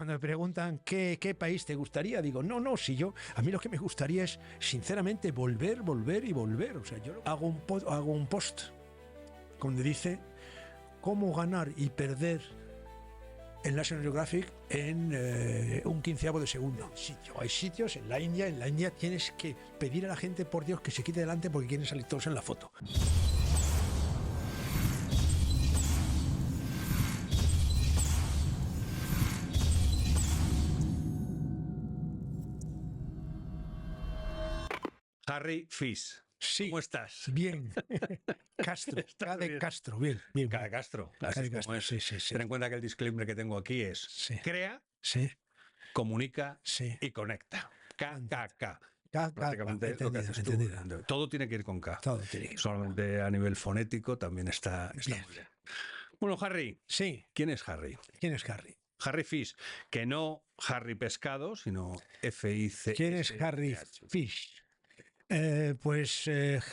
Cuando me preguntan qué país te gustaría, digo, no, a mí lo que me gustaría es, sinceramente, volver y volver. O sea, yo hago un post donde dice cómo ganar y perder en National Geographic en un quinceavo de segundo. Hay sitios en la India tienes que pedir a la gente, por Dios, que se quite delante porque quieren salir todos en la foto. Harry Fish. Sí. ¿Cómo estás? Bien. Castro. Castro. Bien. Cada Castro. Así es como es. Sí. Ten en cuenta que el disclaimer que tengo aquí es crea, comunica y conecta. KKK. Prácticamente lo que haces tú. Entendido. Todo tiene que ir con K. Todo tiene que ir. Solamente a nivel fonético también está muy bien. Bueno, Harry. Sí. ¿Quién es Harry? Harry Fish, que no Harry Pescado, sino F-I-C. ¿Quién es Harry Fish?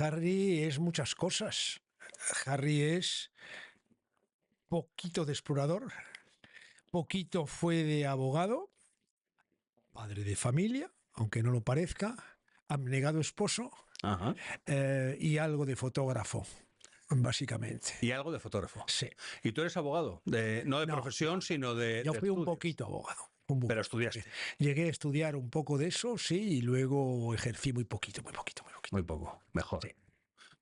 Harry es muchas cosas. Harry es poquito de explorador, poquito fue de abogado, padre de familia, aunque no lo parezca, abnegado esposo, y algo de fotógrafo, básicamente. ¿Y algo de fotógrafo? Sí. ¿Y tú eres abogado? No de profesión, sino de Yo fui estudios. un poquito abogado. Pero estudiaste. Llegué a estudiar un poco de eso, sí, y luego ejercí muy poquito. Muy poco, mejor. Sí.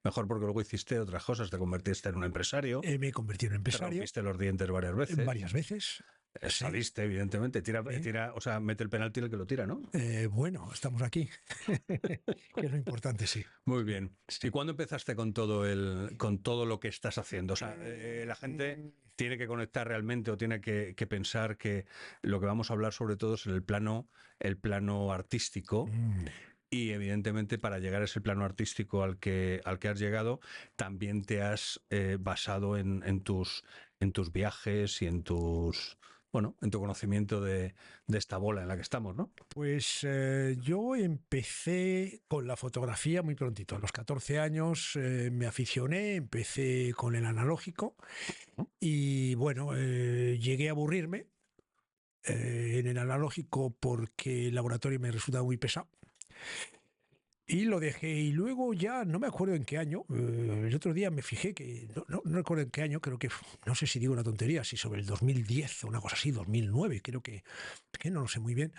Mejor porque luego hiciste otras cosas, te convertiste en un empresario. Me convertí en un empresario. Te rompiste los dientes varias veces. Varias veces. Saliste, evidentemente. Tira, o sea, mete el penalti el que lo tira, ¿no? Bueno, estamos aquí. Que es lo importante, sí. Muy bien. ¿Y cuándo empezaste con todo lo que estás haciendo? O sea, la gente tiene que conectar realmente o tiene que pensar que lo que vamos a hablar sobre todo es el plano artístico. Y evidentemente para llegar a ese plano artístico al que has llegado, también te has basado en tus viajes y en tu conocimiento de esta bola en la que estamos, ¿no? Pues yo empecé con la fotografía muy prontito. A los 14 años me aficioné, empecé con el analógico y llegué a aburrirme en el analógico porque el laboratorio me resultaba muy pesado. Y lo dejé, y luego ya no me acuerdo en qué año, el otro día me fijé que, no recuerdo en qué año, creo que, no sé si digo una tontería, si sobre el 2010 o una cosa así, 2009, creo que no lo sé muy bien,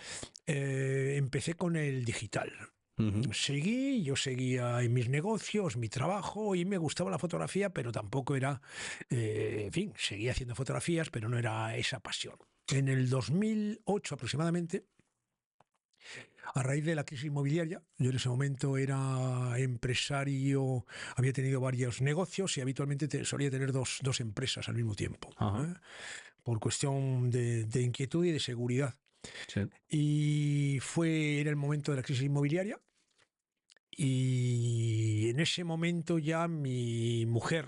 empecé con el digital. Yo seguía en mis negocios, mi trabajo, y me gustaba la fotografía, pero tampoco era, seguía haciendo fotografías, pero no era esa pasión. En el 2008 aproximadamente, a raíz de la crisis inmobiliaria, yo en ese momento era empresario, había tenido varios negocios y habitualmente solía tener dos empresas al mismo tiempo, por cuestión de inquietud y de seguridad. Sí. Y era el momento de la crisis inmobiliaria y en ese momento ya mi mujer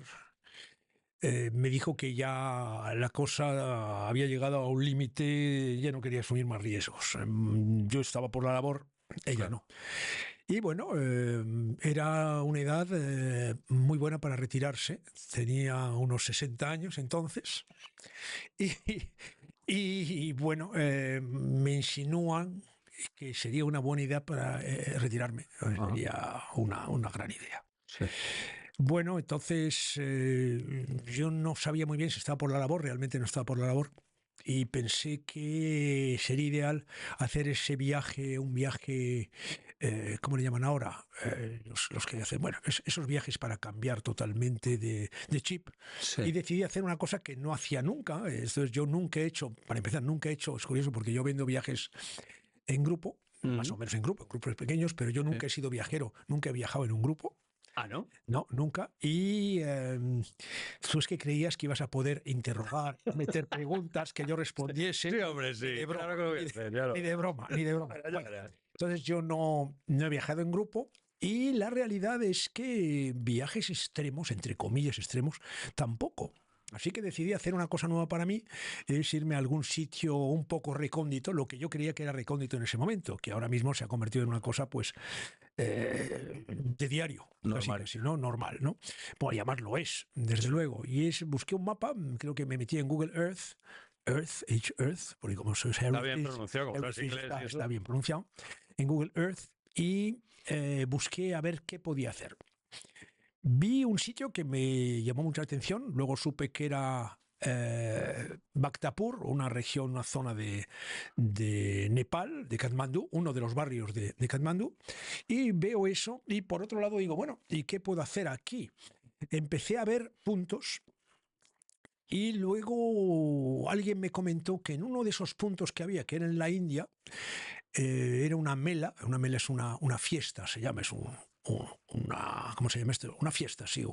me dijo que ya la cosa había llegado a un límite, ya no quería asumir más riesgos. Yo estaba por la labor, ella no. Y era una edad muy buena para retirarse. Tenía unos 60 años entonces. Me insinúan que sería una buena idea para retirarme. Sería una gran idea. Sí. Bueno, entonces yo no sabía muy bien si estaba por la labor, realmente no estaba por la labor, y pensé que sería ideal hacer ese viaje, un viaje, ¿cómo le llaman ahora? Los que hacen, esos viajes para cambiar totalmente de chip. Sí. Y decidí hacer una cosa que no hacía nunca. Entonces yo nunca he hecho, para empezar, es curioso porque yo vendo viajes en grupo, más o menos en grupos pequeños, pero yo nunca he sido viajero, nunca he viajado en un grupo. ¿Ah, no? No, nunca. Y tú es que creías que ibas a poder interrogar, meter preguntas, que yo respondiese. Sí, hombre, sí. Ni de broma, Claro que ni de broma. Entonces yo no he viajado en grupo y la realidad es que viajes extremos, entre comillas extremos, tampoco. Así que decidí hacer una cosa nueva para mí, es irme a algún sitio un poco recóndito, lo que yo creía que era recóndito en ese momento, que ahora mismo se ha convertido en una cosa de diario, normal. Casi, ¿no? Normal, ¿no? Bueno, y además lo es, desde luego. Y busqué un mapa, creo que me metí en Google Earth, Earth, Earth, porque como soy Está bien pronunciado, como sabes inglés y eso. está bien pronunciado, en Google Earth, y busqué a ver qué podía hacer. Vi un sitio que me llamó mucha atención, luego supe que era Bhaktapur, una región, una zona de Nepal, de Katmandú, uno de los barrios de Katmandú, y veo eso, y por otro lado digo, bueno, ¿y qué puedo hacer aquí? Empecé a ver puntos y luego alguien me comentó que en uno de esos puntos que había, que era en la India, era una mela es una fiesta, se llama, es una, ¿cómo se llama esto? Una fiesta, sí, Es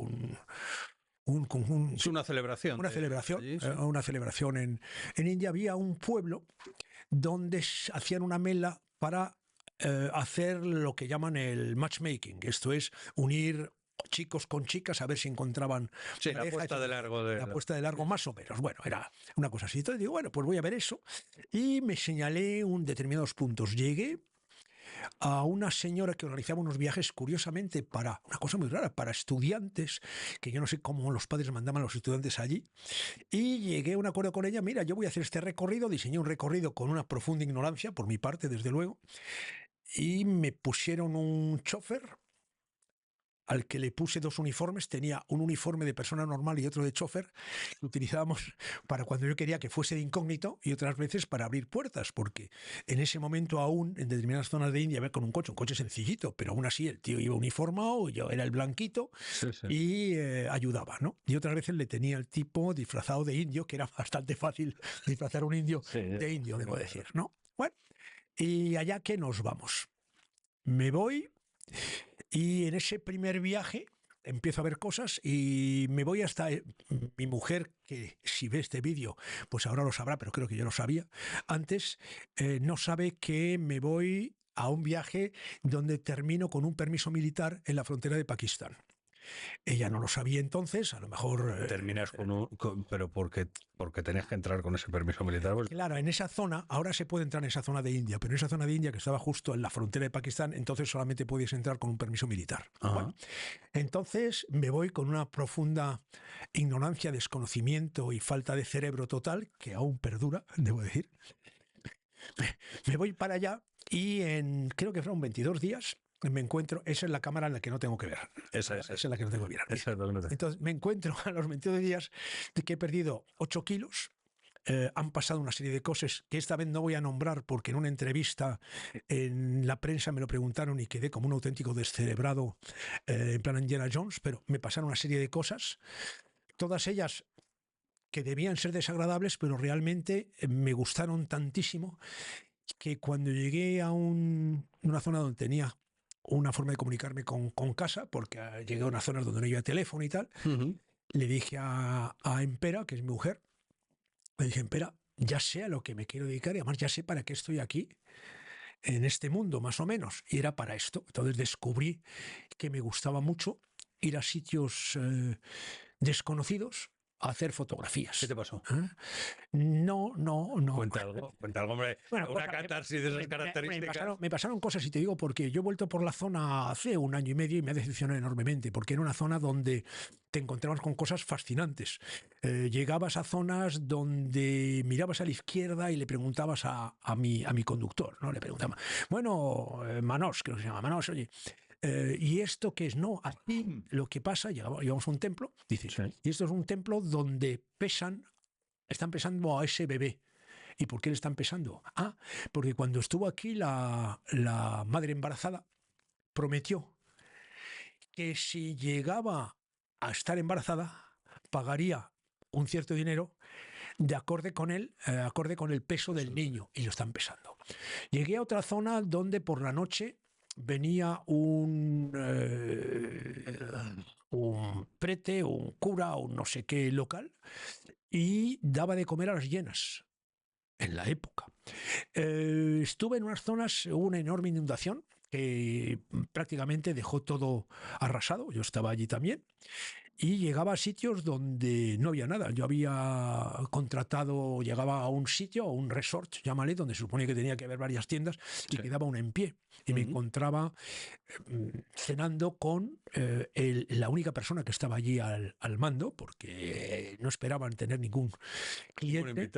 una celebración. una celebración, Allí, sí. una celebración en India. Había un pueblo donde hacían una mela para hacer lo que llaman el matchmaking, esto es unir chicos con chicas a ver si encontraban Sí, la puesta de largo. la puesta de largo más o menos. Bueno, era una cosa así. Entonces digo, bueno, pues voy a ver eso. Y me señalé determinados puntos. Llegué a una señora que organizaba unos viajes, curiosamente, para una cosa muy rara, para estudiantes, que yo no sé cómo los padres mandaban a los estudiantes allí. Y llegué a un acuerdo con ella, mira, yo voy a hacer este recorrido, diseñé un recorrido con una profunda ignorancia, por mi parte, desde luego, y me pusieron un chofer al que le puse dos uniformes, tenía un uniforme de persona normal y otro de chofer, que utilizábamos para cuando yo quería que fuese de incógnito y otras veces para abrir puertas, porque en ese momento aún, en determinadas zonas de India, ver con un coche sencillito, pero aún así el tío iba uniformado, yo era el blanquito, Sí, sí. y ayudaba, ¿no? Y otras veces le tenía el tipo disfrazado de indio, que era bastante fácil disfrazar a un indio de indio, debo decir, ¿no? Bueno, y allá que nos vamos. Me voy y en ese primer viaje empiezo a ver cosas y me voy hasta mi mujer, que si ve este vídeo, pues ahora lo sabrá, pero creo que yo lo sabía antes, no sabe que me voy a un viaje donde termino con un permiso militar en la frontera de Pakistán. Ella no lo sabía entonces, a lo mejor... Terminas pero porque tenés que entrar con ese permiso militar. Pues, Claro, en esa zona, ahora se puede entrar en esa zona de India, pero en esa zona de India que estaba justo en la frontera de Pakistán, entonces solamente podías entrar con un permiso militar. Bueno, entonces me voy con una profunda ignorancia, desconocimiento y falta de cerebro total, que aún perdura, debo decir. Me voy para allá y creo que fueron 22 días, me encuentro, esa es la cámara en la que no tengo que ver. Esa es la que no tengo que mirar. Exactamente. Entonces me encuentro a los 22 días de que he perdido 8 kilos. Han pasado una serie de cosas que esta vez no voy a nombrar porque en una entrevista en la prensa me lo preguntaron y quedé como un auténtico descerebrado en plan Indiana Jones, pero me pasaron una serie de cosas, todas ellas que debían ser desagradables, pero realmente me gustaron tantísimo que cuando llegué a una zona donde tenía una forma de comunicarme con casa, porque llegué a unas zonas donde no había teléfono y tal, le dije a Empera, que es mi mujer, le dije, Empera, ya sé a lo que me quiero dedicar y además ya sé para qué estoy aquí, en este mundo, más o menos. Y era para esto. Entonces descubrí que me gustaba mucho ir a sitios desconocidos a hacer fotografías. ¿Qué te pasó? No. Cuenta algo, hombre. Bueno, una catarsis de esas características. me pasaron cosas y te digo porque yo he vuelto por la zona hace un año y medio y me ha decepcionado enormemente porque era una zona donde te encontrabas con cosas fascinantes. Llegabas a zonas donde mirabas a la izquierda y le preguntabas a mi conductor, ¿no? Le preguntaba, bueno, Manos, creo que se llama Manos, oye, ¿y esto qué es? No, aquí lo que pasa, llegamos a un templo, dices, Sí. y esto es un templo donde están pesando a ese bebé. ¿Y por qué le están pesando? Ah, porque cuando estuvo aquí la madre embarazada prometió que si llegaba a estar embarazada pagaría un cierto dinero de acorde con el peso del niño, y lo están pesando. Llegué a otra zona donde por la noche venía un prete, un cura, un no sé qué local, y daba de comer a las hienas en la época. Estuve en unas zonas, hubo una enorme inundación que prácticamente dejó todo arrasado, yo estaba allí también, y llegaba a sitios donde no había nada. Yo había contratado, llegaba a un sitio, a un resort, llámale, donde se supone que tenía que haber varias tiendas, y quedaba una en pie. Y me encontraba cenando con la única persona que estaba allí al mando, porque no esperaban tener ningún cliente.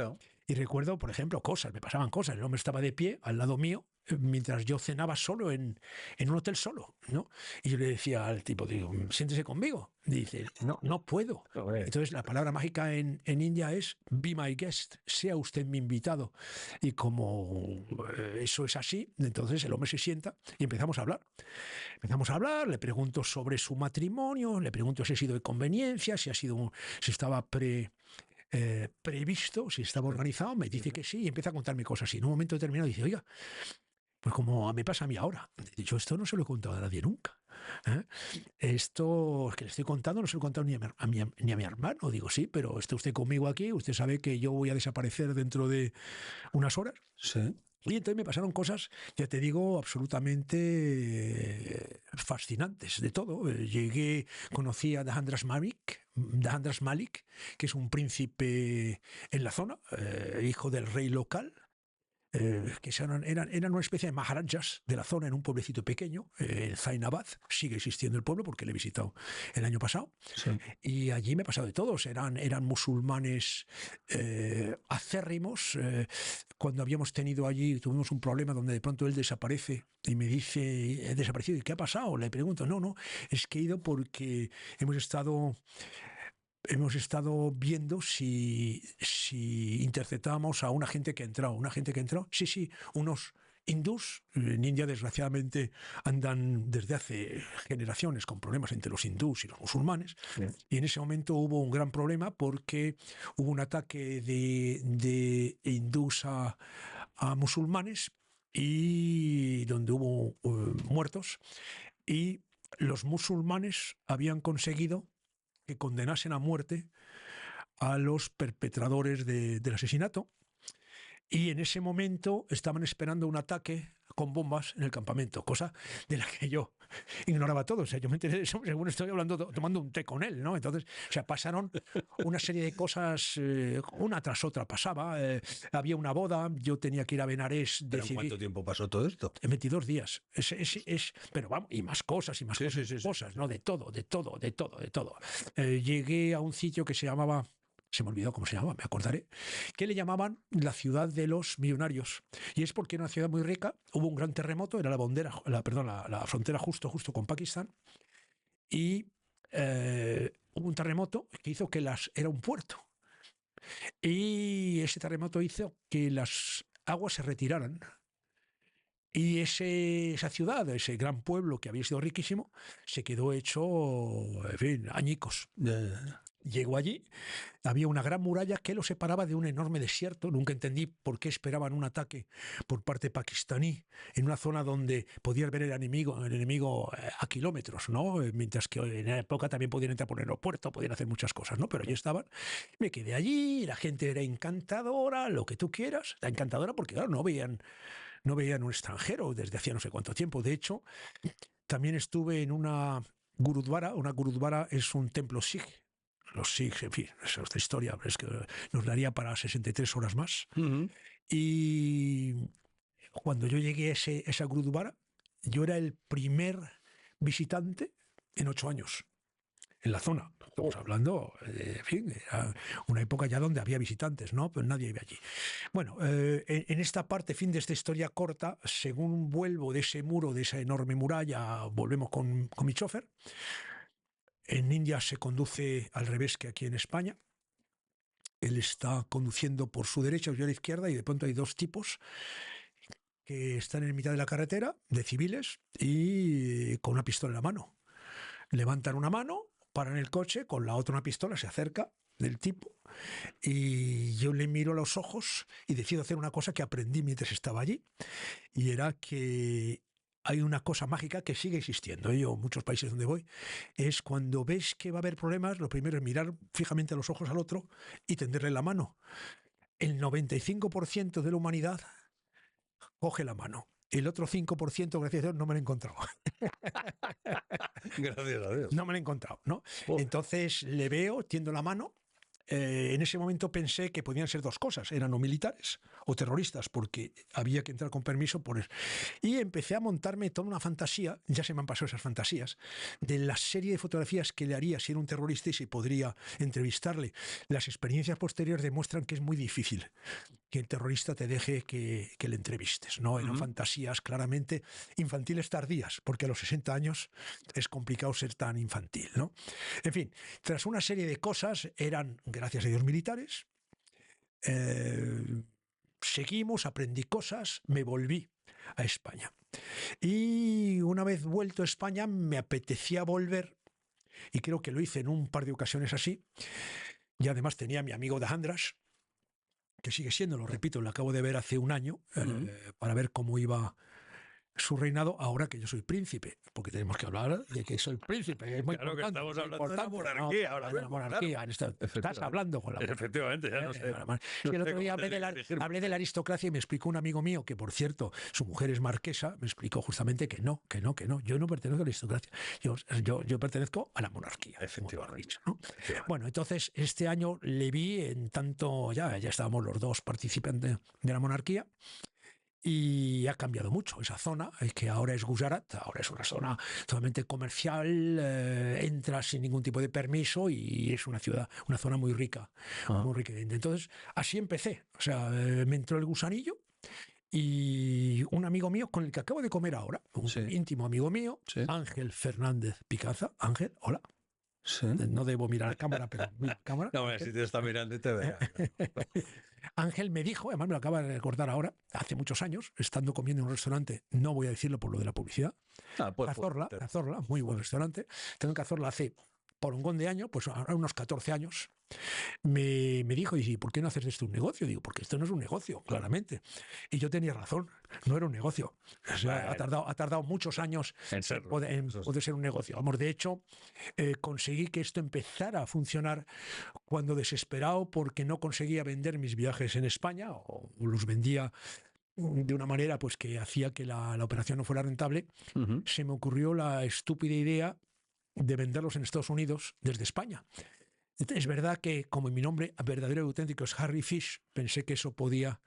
Y recuerdo, por ejemplo, cosas, me pasaban cosas. El hombre estaba de pie al lado mío mientras yo cenaba solo en un hotel solo, ¿no? Y yo le decía al tipo, digo, siéntese conmigo. Dice, no, no puedo. Entonces la palabra mágica en India es be my guest, sea usted mi invitado. Y como eso es así, entonces el hombre se sienta y empezamos a hablar. Empezamos a hablar, le pregunto sobre su matrimonio, le pregunto si ha sido de conveniencia, si estaba previsto, si estaba organizado, me dice que sí y empieza a contarme cosas. Y en un momento determinado dice, oiga, pues como me pasa a mí ahora. Yo esto no se lo he contado a nadie nunca. ¿Eh? Esto que le estoy contando no se lo he contado ni a mi hermano. Digo, sí, pero está usted conmigo aquí, usted sabe que yo voy a desaparecer dentro de unas horas. Sí. Y entonces me pasaron cosas, ya te digo, absolutamente fascinantes de todo. Llegué, conocí a Dahandras Malik, que es un príncipe en la zona, hijo del rey local, que eran una especie de maharajas de la zona en un pueblecito pequeño, Zainabad. Sigue existiendo el pueblo porque lo he visitado el año pasado. Sí. Y allí me he pasado de todos. Eran musulmanes acérrimos. Cuando habíamos tenido allí, tuvimos un problema donde de pronto él desaparece y me dice, he desaparecido. ¿Y qué ha pasado? Le pregunto, no, es que he ido porque hemos estado viendo si interceptábamos a una gente que ha entrado. ¿Una gente que ha entrado? Sí, unos hindús. En India, desgraciadamente, andan desde hace generaciones con problemas entre los hindús y los musulmanes. Sí. Y en ese momento hubo un gran problema porque hubo un ataque de hindús a musulmanes y donde hubo muertos. Y los musulmanes habían conseguido que condenasen a muerte a los perpetradores del asesinato, y en ese momento estaban esperando un ataque con bombas en el campamento, cosa de la que yo ignoraba todo. O sea, yo me enteré de eso según estoy hablando, tomando un té con él, ¿no? Entonces, o sea, pasaron una serie de cosas, una tras otra pasaba. Había una boda, yo tenía que ir a Benarés. ¿Pero en cuánto tiempo pasó todo esto? En 22 días. Pero vamos, y más cosas, cosas, ¿no? De todo. Llegué a un sitio que se llamaba... Se me olvidó cómo se llamaba, me acordaré, que le llamaban la ciudad de los millonarios. Y es porque era una ciudad muy rica, hubo un gran terremoto, era la frontera justo con Pakistán, y hubo un terremoto que hizo que era un puerto. Y ese terremoto hizo que las aguas se retiraran. Y esa ciudad, ese gran pueblo que había sido riquísimo, se quedó hecho, en fin, añicos. Llegó allí, había una gran muralla que lo separaba de un enorme desierto. Nunca entendí por qué esperaban un ataque por parte pakistaní en una zona donde podías ver el enemigo a kilómetros, ¿no? Mientras que en la época también podían entrar por el aeropuerto, podían hacer muchas cosas, ¿no? Pero allí estaban. Me quedé allí, la gente era encantadora, lo que tú quieras. Era encantadora porque, claro, no veían un extranjero desde hacía no sé cuánto tiempo. De hecho, también estuve en una gurudwara. Una gurudwara es un templo sikh. Los sikhs, en fin, esa es otra historia, es que nos daría para 63 horas más. Uh-huh. Y cuando yo llegué a esa gurudwara, yo era el primer visitante en 8 años en la zona. Estamos hablando, en fin, era una época ya donde había visitantes, ¿no? Pero nadie iba allí. Bueno, en esta parte, fin de esta historia corta, según vuelvo de ese muro, de esa enorme muralla, volvemos con mi chofer. En India se conduce al revés que aquí en España. Él está conduciendo por su derecha, yo a la izquierda, y de pronto hay dos tipos que están en mitad de la carretera, de civiles, y con una pistola en la mano. Levantan una mano, paran el coche, con la otra una pistola, se acerca del tipo, y yo le miro a los ojos y decido hacer una cosa que aprendí mientras estaba allí, y era que hay una cosa mágica que sigue existiendo. Yo, en muchos países donde voy, es cuando ves que va a haber problemas, lo primero es mirar fijamente a los ojos al otro y tenderle la mano. El 95% de la humanidad coge la mano. El otro 5%, gracias a Dios, no me lo he encontrado. Gracias a Dios. No me lo he encontrado, ¿no? Oh. Entonces le veo, tiendo la mano, en ese momento pensé que podían ser dos cosas, eran o militares o terroristas, porque había que entrar con permiso por eso. Y empecé a montarme toda una fantasía, ya se me han pasado esas fantasías, de la serie de fotografías que le haría si era un terrorista y si podría entrevistarle. Las experiencias posteriores demuestran que es muy difícil que el terrorista te deje que le entrevistes, ¿no? Eran fantasías claramente infantiles tardías, porque a los 60 años es complicado ser tan infantil, ¿no? En fin, tras una serie de cosas, eran, gracias a Dios, militares, seguimos, aprendí cosas, me volví a España. Y una vez vuelto a España, me apetecía volver, y creo que lo hice en un par de ocasiones así, y además tenía a mi amigo de Andras, que sigue siendo, lo repito, lo acabo de ver hace un año, para ver cómo iba su reinado ahora que yo soy príncipe, porque tenemos que hablar de que soy príncipe, es muy claro importante. Que estamos hablando de la monarquía, ahora de la monarquía, claro. Estás hablando con la monarquía. Efectivamente, ya no sé. Sí, el otro día hablé de la aristocracia y me explicó un amigo mío, que por cierto, su mujer es marquesa, me explicó justamente que no, yo no pertenezco a la aristocracia, yo pertenezco a la monarquía. Efectivamente. ¿No? Bueno, entonces este año le vi en tanto, ya estábamos los dos participantes de la monarquía, y ha cambiado mucho esa zona, que ahora es Gujarat, ahora es una zona totalmente comercial, entra sin ningún tipo de permiso y es una ciudad, una zona muy rica, muy rica. Entonces, así empecé, o sea, me entró el gusanillo y un amigo mío con el que acabo de comer ahora, un íntimo amigo mío, Ángel Fernández Picaza. Ángel, hola. Sí. No debo mirar a cámara, pero mira a cámara. No, si te está mirando y te vea. Ángel me dijo, además me lo acaba de recordar ahora, hace muchos años, estando comiendo en un restaurante, no voy a decirlo por lo de la publicidad, Cazorla, muy buen restaurante, tengo en Cazorla hace porongón de años, pues ahora unos 14 años, me dijo, ¿y por qué no haces de esto un negocio? Digo, porque esto no es un negocio, claramente. Y yo tenía razón, no era un negocio. O sea, ha tardado muchos años en poder ser un negocio. Vamos, de hecho, conseguí que esto empezara a funcionar cuando, desesperado porque no conseguía vender mis viajes en España, o los vendía de una manera pues que hacía que la operación no fuera rentable, se me ocurrió la estúpida idea de venderlos en Estados Unidos desde España. Es verdad que, como mi nombre verdadero y auténtico es Harry Fish, pensé que eso podía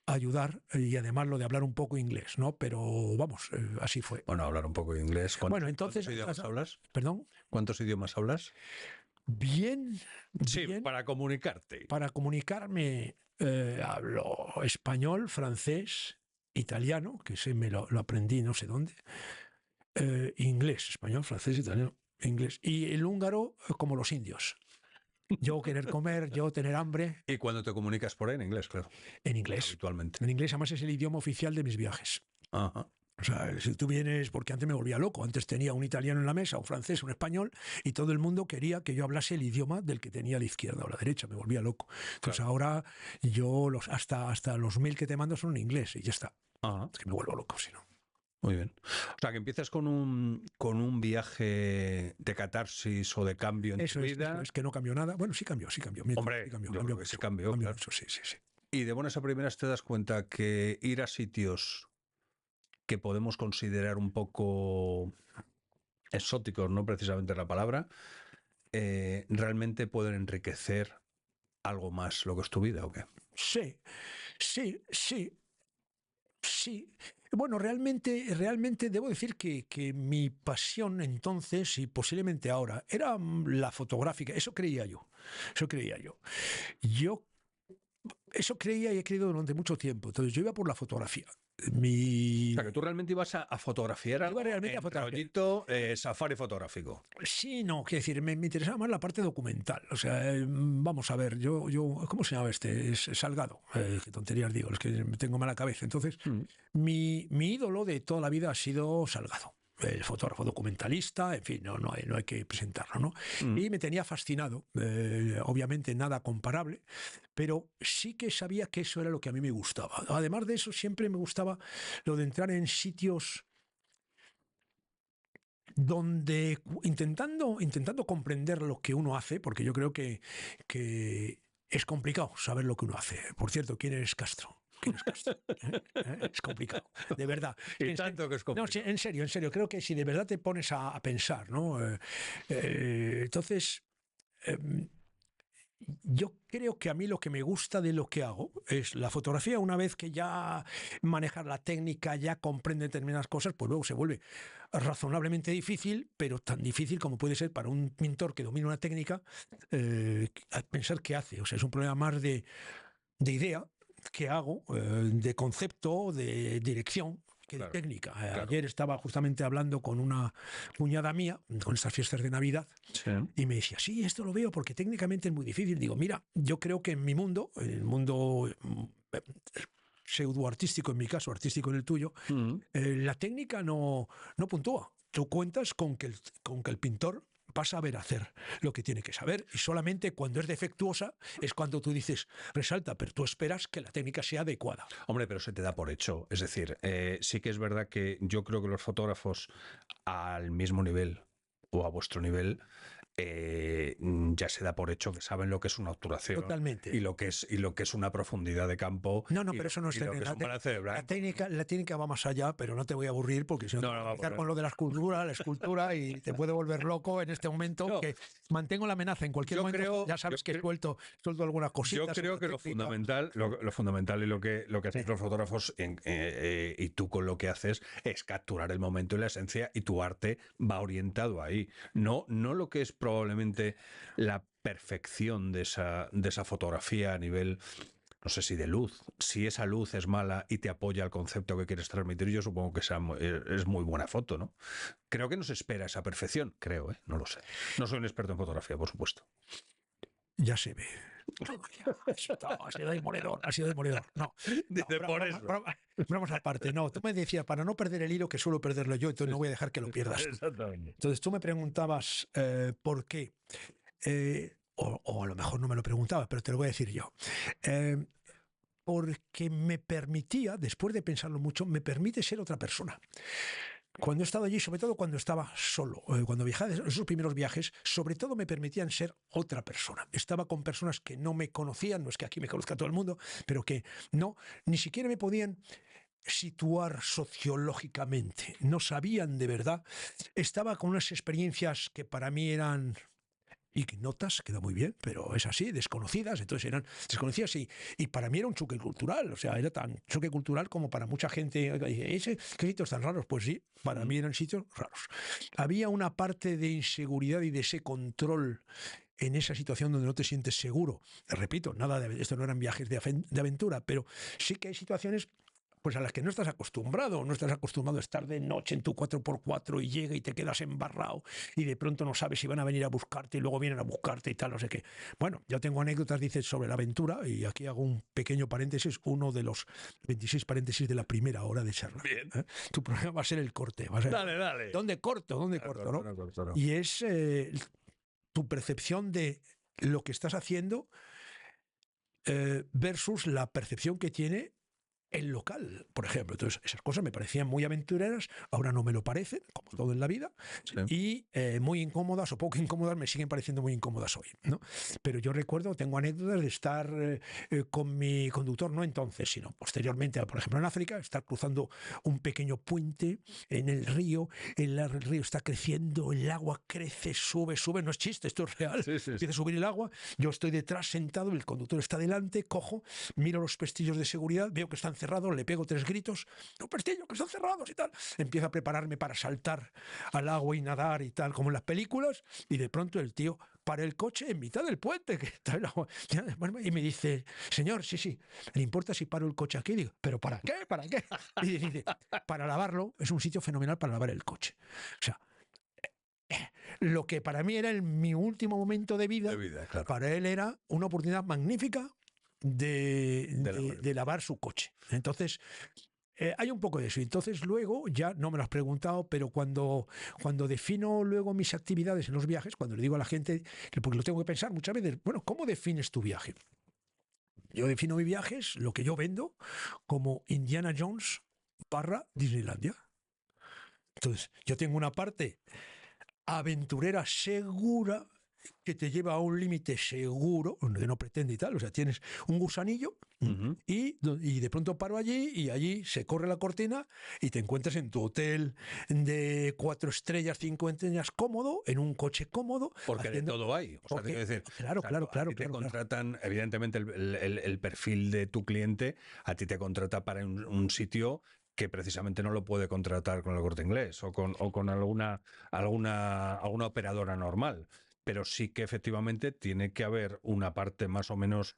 ayudar, y además lo de hablar un poco inglés, ¿no? Pero vamos, así fue. Bueno, hablar un poco de inglés. Bueno, entonces, ¿Cuántos idiomas hablas? ¿Perdón? ¿Cuántos idiomas hablas? Bien. Sí, para comunicarte. Para comunicarme hablo español, francés, italiano, que ese me lo aprendí no sé dónde, inglés, español, francés, italiano, inglés. Y el húngaro como los indios. Yo querer comer, yo tener hambre. ¿Y cuando te comunicas por ahí en inglés, claro? En inglés. Habitualmente. En inglés, además es el idioma oficial de mis viajes. Ajá. O sea, si tú vienes, porque antes me volvía loco, antes tenía un italiano en la mesa, un francés, un español, y todo el mundo quería que yo hablase el idioma del que tenía a la izquierda o a la derecha, me volvía loco. Entonces ahora yo hasta los mails que te mando son en inglés y ya está. Ajá. Es que me vuelvo loco, si no. Muy bien. O sea, que empiezas con un viaje de catarsis o de cambio en tu vida. Eso es que no cambió nada. Bueno, sí cambió. Hombre, sí cambió, claro. Mucho, sí. Y de buenas a primeras te das cuenta que ir a sitios que podemos considerar un poco exóticos, no precisamente la palabra, realmente pueden enriquecer algo más lo que es tu vida, ¿o qué? Sí. Bueno, realmente debo decir que mi pasión entonces, y posiblemente ahora, era la fotográfica. Eso creía yo. Eso creía y he creído durante mucho tiempo. Entonces yo iba por la fotografía. O sea, que tú realmente ibas a fotografiar algo, iba realmente a fotografiar. rollito safari fotográfico. Sí, no, quiero decir, me interesaba más la parte documental. O sea, vamos a ver, yo ¿cómo se llama este? Es Salgado. Qué tonterías digo, es que me tengo mala cabeza. Entonces, mi ídolo de toda la vida ha sido Salgado. El fotógrafo documentalista, en fin, no hay que presentarlo, ¿no? Y me tenía fascinado, obviamente nada comparable, pero sí que sabía que eso era lo que a mí me gustaba. Además de eso, siempre me gustaba lo de entrar en sitios donde intentando comprender lo que uno hace, porque yo creo que es complicado saber lo que uno hace. Por cierto, ¿quién es Castro? Es complicado, de verdad. Y tanto que es complicado. No, en serio, creo que si de verdad te pones a pensar, ¿no? Entonces, Yo creo que a mí lo que me gusta de lo que hago es la fotografía. Una vez que ya manejas la técnica, ya comprende determinadas cosas, pues luego se vuelve razonablemente difícil, pero tan difícil como puede ser para un pintor que domina una técnica pensar qué hace. O sea, es un problema más de idea, qué hago, de concepto, de dirección, que de Claro, técnica. claro. Ayer estaba justamente hablando con una cuñada mía, con estas fiestas de Navidad, Sí. y me decía, sí, esto lo veo porque técnicamente es muy difícil. Digo, mira, yo creo que en mi mundo, en el mundo pseudo-artístico, en mi caso, artístico en el tuyo, la técnica no puntúa. Tú cuentas con que el pintor va a saber hacer lo que tiene que saber, y solamente cuando es defectuosa es cuando tú dices, resalta, pero tú esperas que la técnica sea adecuada. Hombre, pero se te da por hecho. Es decir, sí que es verdad que yo creo que los fotógrafos al mismo nivel o a vuestro nivel ya se da por hecho que saben lo que es una obturación Totalmente. y lo que es una profundidad de campo No, y pero eso no es lo que es un balance de blanco. la técnica va más allá, pero no te voy a aburrir porque si no, te voy a empezar con lo de la escultura y te puede volver loco en este momento, No, que mantengo la amenaza en cualquier momento. Ya sabes que suelto algunas cositas. yo creo que lo técnica. fundamental, lo fundamental y lo que hacéis los fotógrafos y tú con lo que haces es capturar el momento y la esencia, y tu arte va orientado ahí. No lo que es probablemente la perfección de esa fotografía a nivel, no sé si de luz. Si esa luz es mala y te apoya al concepto que quieres transmitir, yo supongo que es muy buena foto, ¿no? Creo que no se espera esa perfección, creo, ¿eh? No lo sé. No soy un experto en fotografía, por supuesto. Ya se ve. Ha sido demoledor, ha sido demoledor. No, Dice, por eso. Vamos aparte. No, tú me decías, para no perder el hilo, que suelo perderlo yo, entonces no voy a dejar que lo pierdas. Exactamente. Entonces tú me preguntabas por qué. O a lo mejor no me lo preguntaba, pero te lo voy a decir yo. Porque me permitía, después de pensarlo mucho, me permite ser otra persona. Cuando he estado allí, sobre todo cuando estaba solo, cuando viajaba, esos primeros viajes, sobre todo me permitían ser otra persona. Estaba con personas que no me conocían, no es que aquí me conozca todo el mundo, pero que no, ni siquiera me podían situar sociológicamente, no sabían de verdad. Estaba con unas experiencias que para mí eran ignotas, queda muy bien, pero es así, desconocidas, entonces eran desconocidas y para mí era un choque cultural, o sea, era tan choque cultural como para mucha gente. ¿Qué sitios tan raros? Pues sí, para mí eran sitios raros. Había una parte de inseguridad y de ese control en esa situación donde no te sientes seguro. Repito, nada de esto no eran viajes de aventura, pero sí que hay situaciones pues a las que no estás acostumbrado a estar de noche en tu 4x4 y llega y te quedas embarrado y de pronto no sabes si van a venir a buscarte y luego vienen a buscarte y tal, no sé qué. Bueno, yo tengo anécdotas, dices, sobre la aventura, y aquí hago un pequeño paréntesis, uno de los 26 paréntesis de la primera hora de charla. Bien. Tu problema va a ser el corte. Va a ser, Dale. ¿Dónde corto? ¿Dónde corto? ¿No? No. Y es tu percepción de lo que estás haciendo versus la percepción que tiene el local, por ejemplo. Entonces, esas cosas me parecían muy aventureras, ahora no me lo parecen, como todo en la vida, y muy incómodas o poco incómodas me siguen pareciendo muy incómodas hoy, ¿no? Pero yo recuerdo, tengo anécdotas de estar con mi conductor, no entonces, sino posteriormente, por ejemplo en África, estar cruzando un pequeño puente en el río, el río está creciendo, el agua crece, sube, no es chiste, esto es real, empieza a subir el agua, yo estoy detrás sentado, el conductor está delante, cojo, miro los pestillos de seguridad, veo que están cerrados, le pego 3 gritos, no, pestillo, que están cerrados y tal. Empiezo a prepararme para saltar al agua y nadar y tal, como en las películas, y de pronto el tío para el coche en mitad del puente, que está el agua, y me dice, señor, sí, ¿le importa si paro el coche aquí? Digo, ¿pero para qué? ¿Para qué? Y dice, para lavarlo, es un sitio fenomenal para lavar el coche. O sea, lo que para mí era mi último momento de vida, claro. para él era una oportunidad magnífica de lavar su coche. Entonces, hay un poco de eso. Entonces, luego, ya no me lo has preguntado, pero cuando defino luego mis actividades en los viajes, cuando le digo a la gente, porque lo tengo que pensar muchas veces, bueno, ¿cómo defines tu viaje? Yo defino mis viajes, lo que yo vendo, como Indiana Jones / Disneylandia. Entonces, yo tengo una parte aventurera segura que te lleva a un límite seguro, que no pretende y tal. O sea, tienes un gusanillo y de pronto paro allí y allí se corre la cortina y te encuentras en tu hotel de 4 estrellas, 5 estrellas cómodo, en un coche cómodo. Porque de todo hay. O sea, te quiero decir, Claro, o sea, claro, a claro, ti te claro, claro. contratan, evidentemente, el perfil de tu cliente, a ti te contrata para un sitio que precisamente no lo puede contratar con el Corte Inglés o con alguna operadora normal. Pero sí que efectivamente tiene que haber una parte más o menos,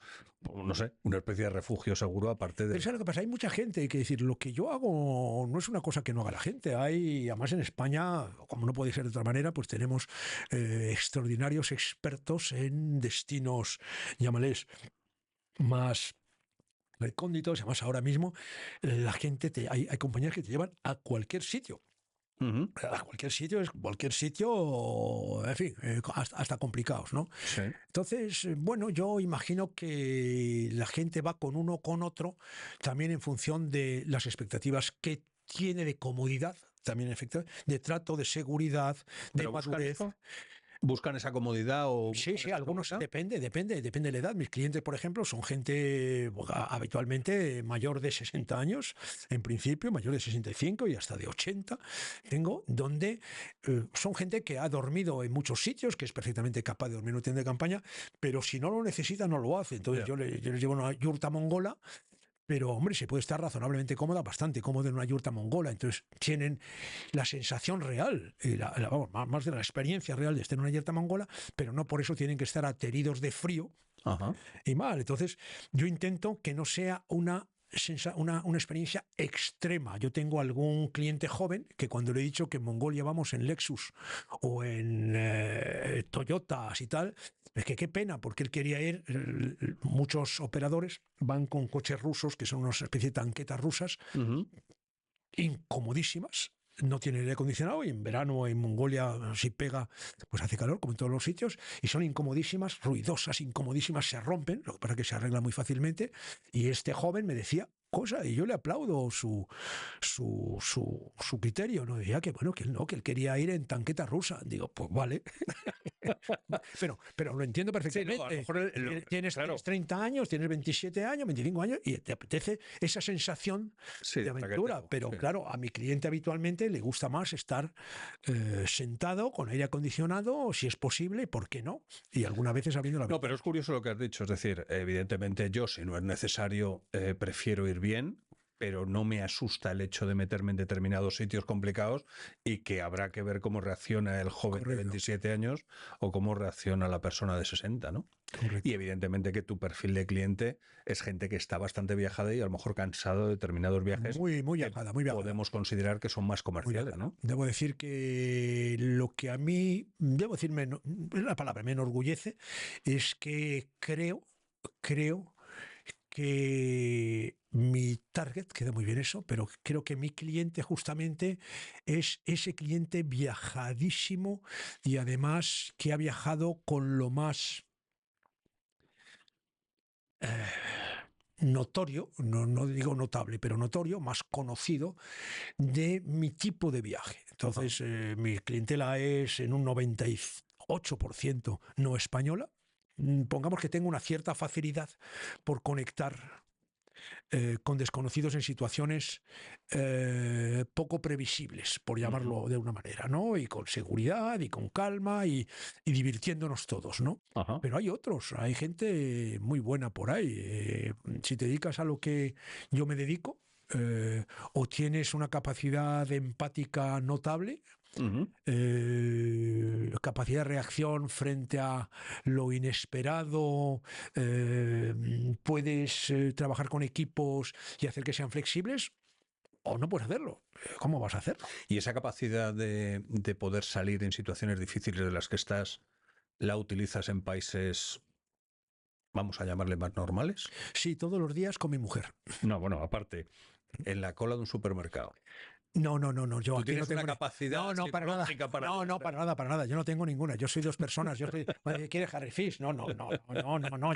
no sé, una especie de refugio seguro aparte Pero de... ¿sabes lo que pasa? Hay mucha gente que decir, lo que yo hago no es una cosa que no haga la gente. Hay, además en España, como no puede ser de otra manera, pues tenemos extraordinarios expertos en destinos, llámales, más recónditos. Además, ahora mismo la gente, hay compañías que te llevan a cualquier sitio. Ujú. A cualquier sitio, en fin, hasta complicados, ¿no? Sí. Entonces, bueno, yo imagino que la gente va con uno o con otro también en función de las expectativas que tiene de comodidad, también efectivamente, de trato, de seguridad, de ¿Pero buscan madurez. eso? ¿Buscan esa comodidad o Sí, buscan sí, esa algunos seguridad? depende de la edad. Mis clientes, por ejemplo, son gente habitualmente mayor de 60 años, en principio, mayor de 65 y hasta de 80. Tengo donde son gente que ha dormido en muchos sitios, que es perfectamente capaz de dormir en un hotel de campaña, pero si no lo necesita, no lo hace. Entonces Ya. yo les llevo una yurta mongola. Pero, hombre, se puede estar razonablemente cómoda, bastante cómoda en una yurta mongola. Entonces, tienen la sensación real, vamos, más de la experiencia real de estar en una yurta mongola, pero no por eso tienen que estar ateridos de frío Ajá. y mal. Entonces, yo intento que no sea una experiencia extrema. Yo tengo algún cliente joven que cuando le he dicho que en Mongolia vamos en Lexus o en Toyotas y tal, es que qué pena, porque él quería ir, muchos operadores van con coches rusos, que son una especie de tanquetas rusas, Ujú. incomodísimas. No tienen aire acondicionado y en verano en Mongolia, si pega, pues hace calor, como en todos los sitios, y son incomodísimas, ruidosas, incomodísimas, se rompen, lo que pasa es que se arreglan muy fácilmente. Y este joven me decía cosa, y yo le aplaudo su criterio, ¿no? Decía que bueno, que él no, que él quería ir en tanqueta rusa. Digo, pues vale, pero lo entiendo Sí, no, a lo perfectamente. mejor, Tienes claro, 30 años, tienes 27 años, 25 años y te apetece esa sensación sí, de de aventura. traqueteo, Pero sí. claro, a mi cliente habitualmente le gusta más estar sentado con aire acondicionado, si es posible, ¿por qué no? Y algunas veces abriendo la No, pero ventana. es curioso lo que has dicho, es decir, evidentemente yo, si no es necesario, prefiero ir bien, pero no me asusta el hecho de meterme en determinados sitios complicados y que habrá que ver cómo reacciona el joven de Correcto, 27 años o cómo reacciona la persona de 60, ¿no? Y correcto. evidentemente que tu perfil de cliente es gente que está bastante viajada y a lo mejor cansado de determinados viajes Muy, muy que viajada, muy viajada. podemos considerar que son más Muy comerciales, viajada. ¿no? Debo decir que lo que a mí, debo decir, es la palabra, me enorgullece, es que creo que mi target, queda muy bien eso, pero creo que mi cliente justamente es ese cliente viajadísimo y además que ha viajado con lo más notorio, no digo notable, pero notorio, más conocido de mi tipo de viaje. Ajá. Entonces, mi clientela es en un 98% no española. Pongamos que tengo una cierta facilidad por conectar con desconocidos en situaciones poco previsibles, por Ujú. llamarlo de una manera, ¿no? Y con seguridad y con calma y divirtiéndonos todos, ¿no? Ajá. Pero hay otros, hay gente muy buena por ahí. Si te dedicas a lo que yo me dedico, o tienes una capacidad empática notable, Ujú. capacidad de reacción frente a lo inesperado, puedes trabajar con equipos y hacer que sean flexibles o no puedes hacerlo. ¿Cómo vas a hacerlo? Y esa capacidad de poder salir en situaciones difíciles de las que estás, ¿la utilizas en países, vamos a llamarle más normales? Sí, todos los días con mi mujer. No, bueno, aparte, en la cola de un supermercado. No. Yo Tú aquí tienes no tengo una capacidad no, para nada. psicológica para... No, para nada. Yo no tengo ninguna. Yo soy dos personas. Yo soy, ¿quieres Harry Fish? No.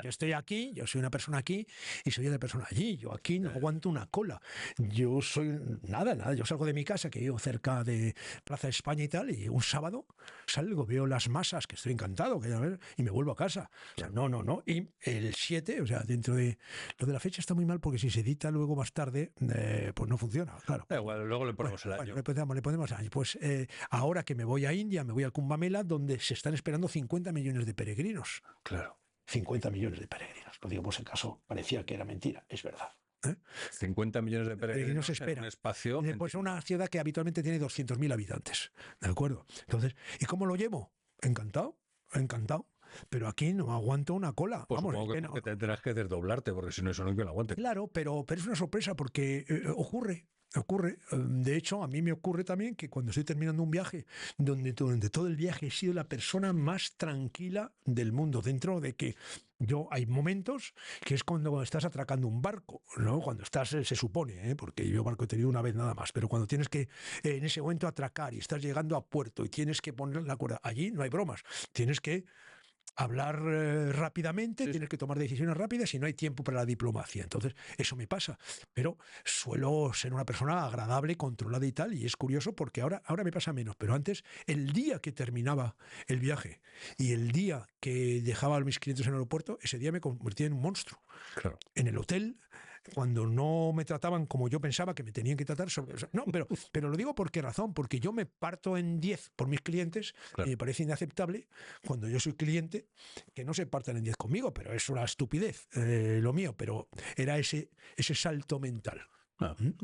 Yo estoy aquí, yo soy una persona aquí y soy otra persona allí. Yo aquí no aguanto una cola. Yo soy nada. Yo salgo de mi casa, que vivo cerca de Plaza España y tal, y un sábado salgo, veo las masas, que estoy encantado, y me vuelvo a casa. O sea, no. Y el 7, o sea, dentro de... Lo de la fecha está muy mal porque si se edita luego más tarde, pues no funciona, claro. Da igual, luego le ponemos el año. Le ponemos año. Pues ahora que me voy a India, me voy al Kumbh Mela, donde se están esperando 50 millones de peregrinos. Claro. 50 millones de peregrinos. Lo digo por si acaso parecía que era mentira, es verdad. 50 millones de peregrinos esperan. en un espacio... Pues una ciudad que habitualmente tiene 200.000 habitantes. ¿De acuerdo? Entonces, ¿y cómo lo llevo? Encantado. Pero aquí no aguanto una cola. Pues Vamos, supongo que tendrás que desdoblarte, porque si no, eso no hay que lo aguante. Claro, pero es una sorpresa porque ocurre. De hecho, a mí me ocurre también que cuando estoy terminando un viaje, donde durante todo el viaje he sido la persona más tranquila del mundo, dentro de que hay momentos que es cuando estás atracando un barco, ¿no? Cuando estás, se supone, porque yo barco he tenido una vez nada más, pero cuando tienes que en ese momento atracar y estás llegando a puerto y tienes que poner la cuerda, allí no hay bromas, tienes que hablar rápidamente, tienes que tomar decisiones rápidas y no hay tiempo para la diplomacia. Entonces, eso me pasa. Pero suelo ser una persona agradable, controlada y tal, y es curioso porque ahora me pasa menos. Pero antes, el día que terminaba el viaje y el día que dejaba a mis clientes en el aeropuerto, ese día me convertía en un monstruo. Claro. En el hotel, cuando no me trataban como yo pensaba que me tenían que tratar. No, pero lo digo por qué razón, porque yo me parto en 10 por mis clientes, Claro. y me parece inaceptable cuando yo soy cliente que no se partan en 10 conmigo, pero es una estupidez lo mío, pero era ese salto mental.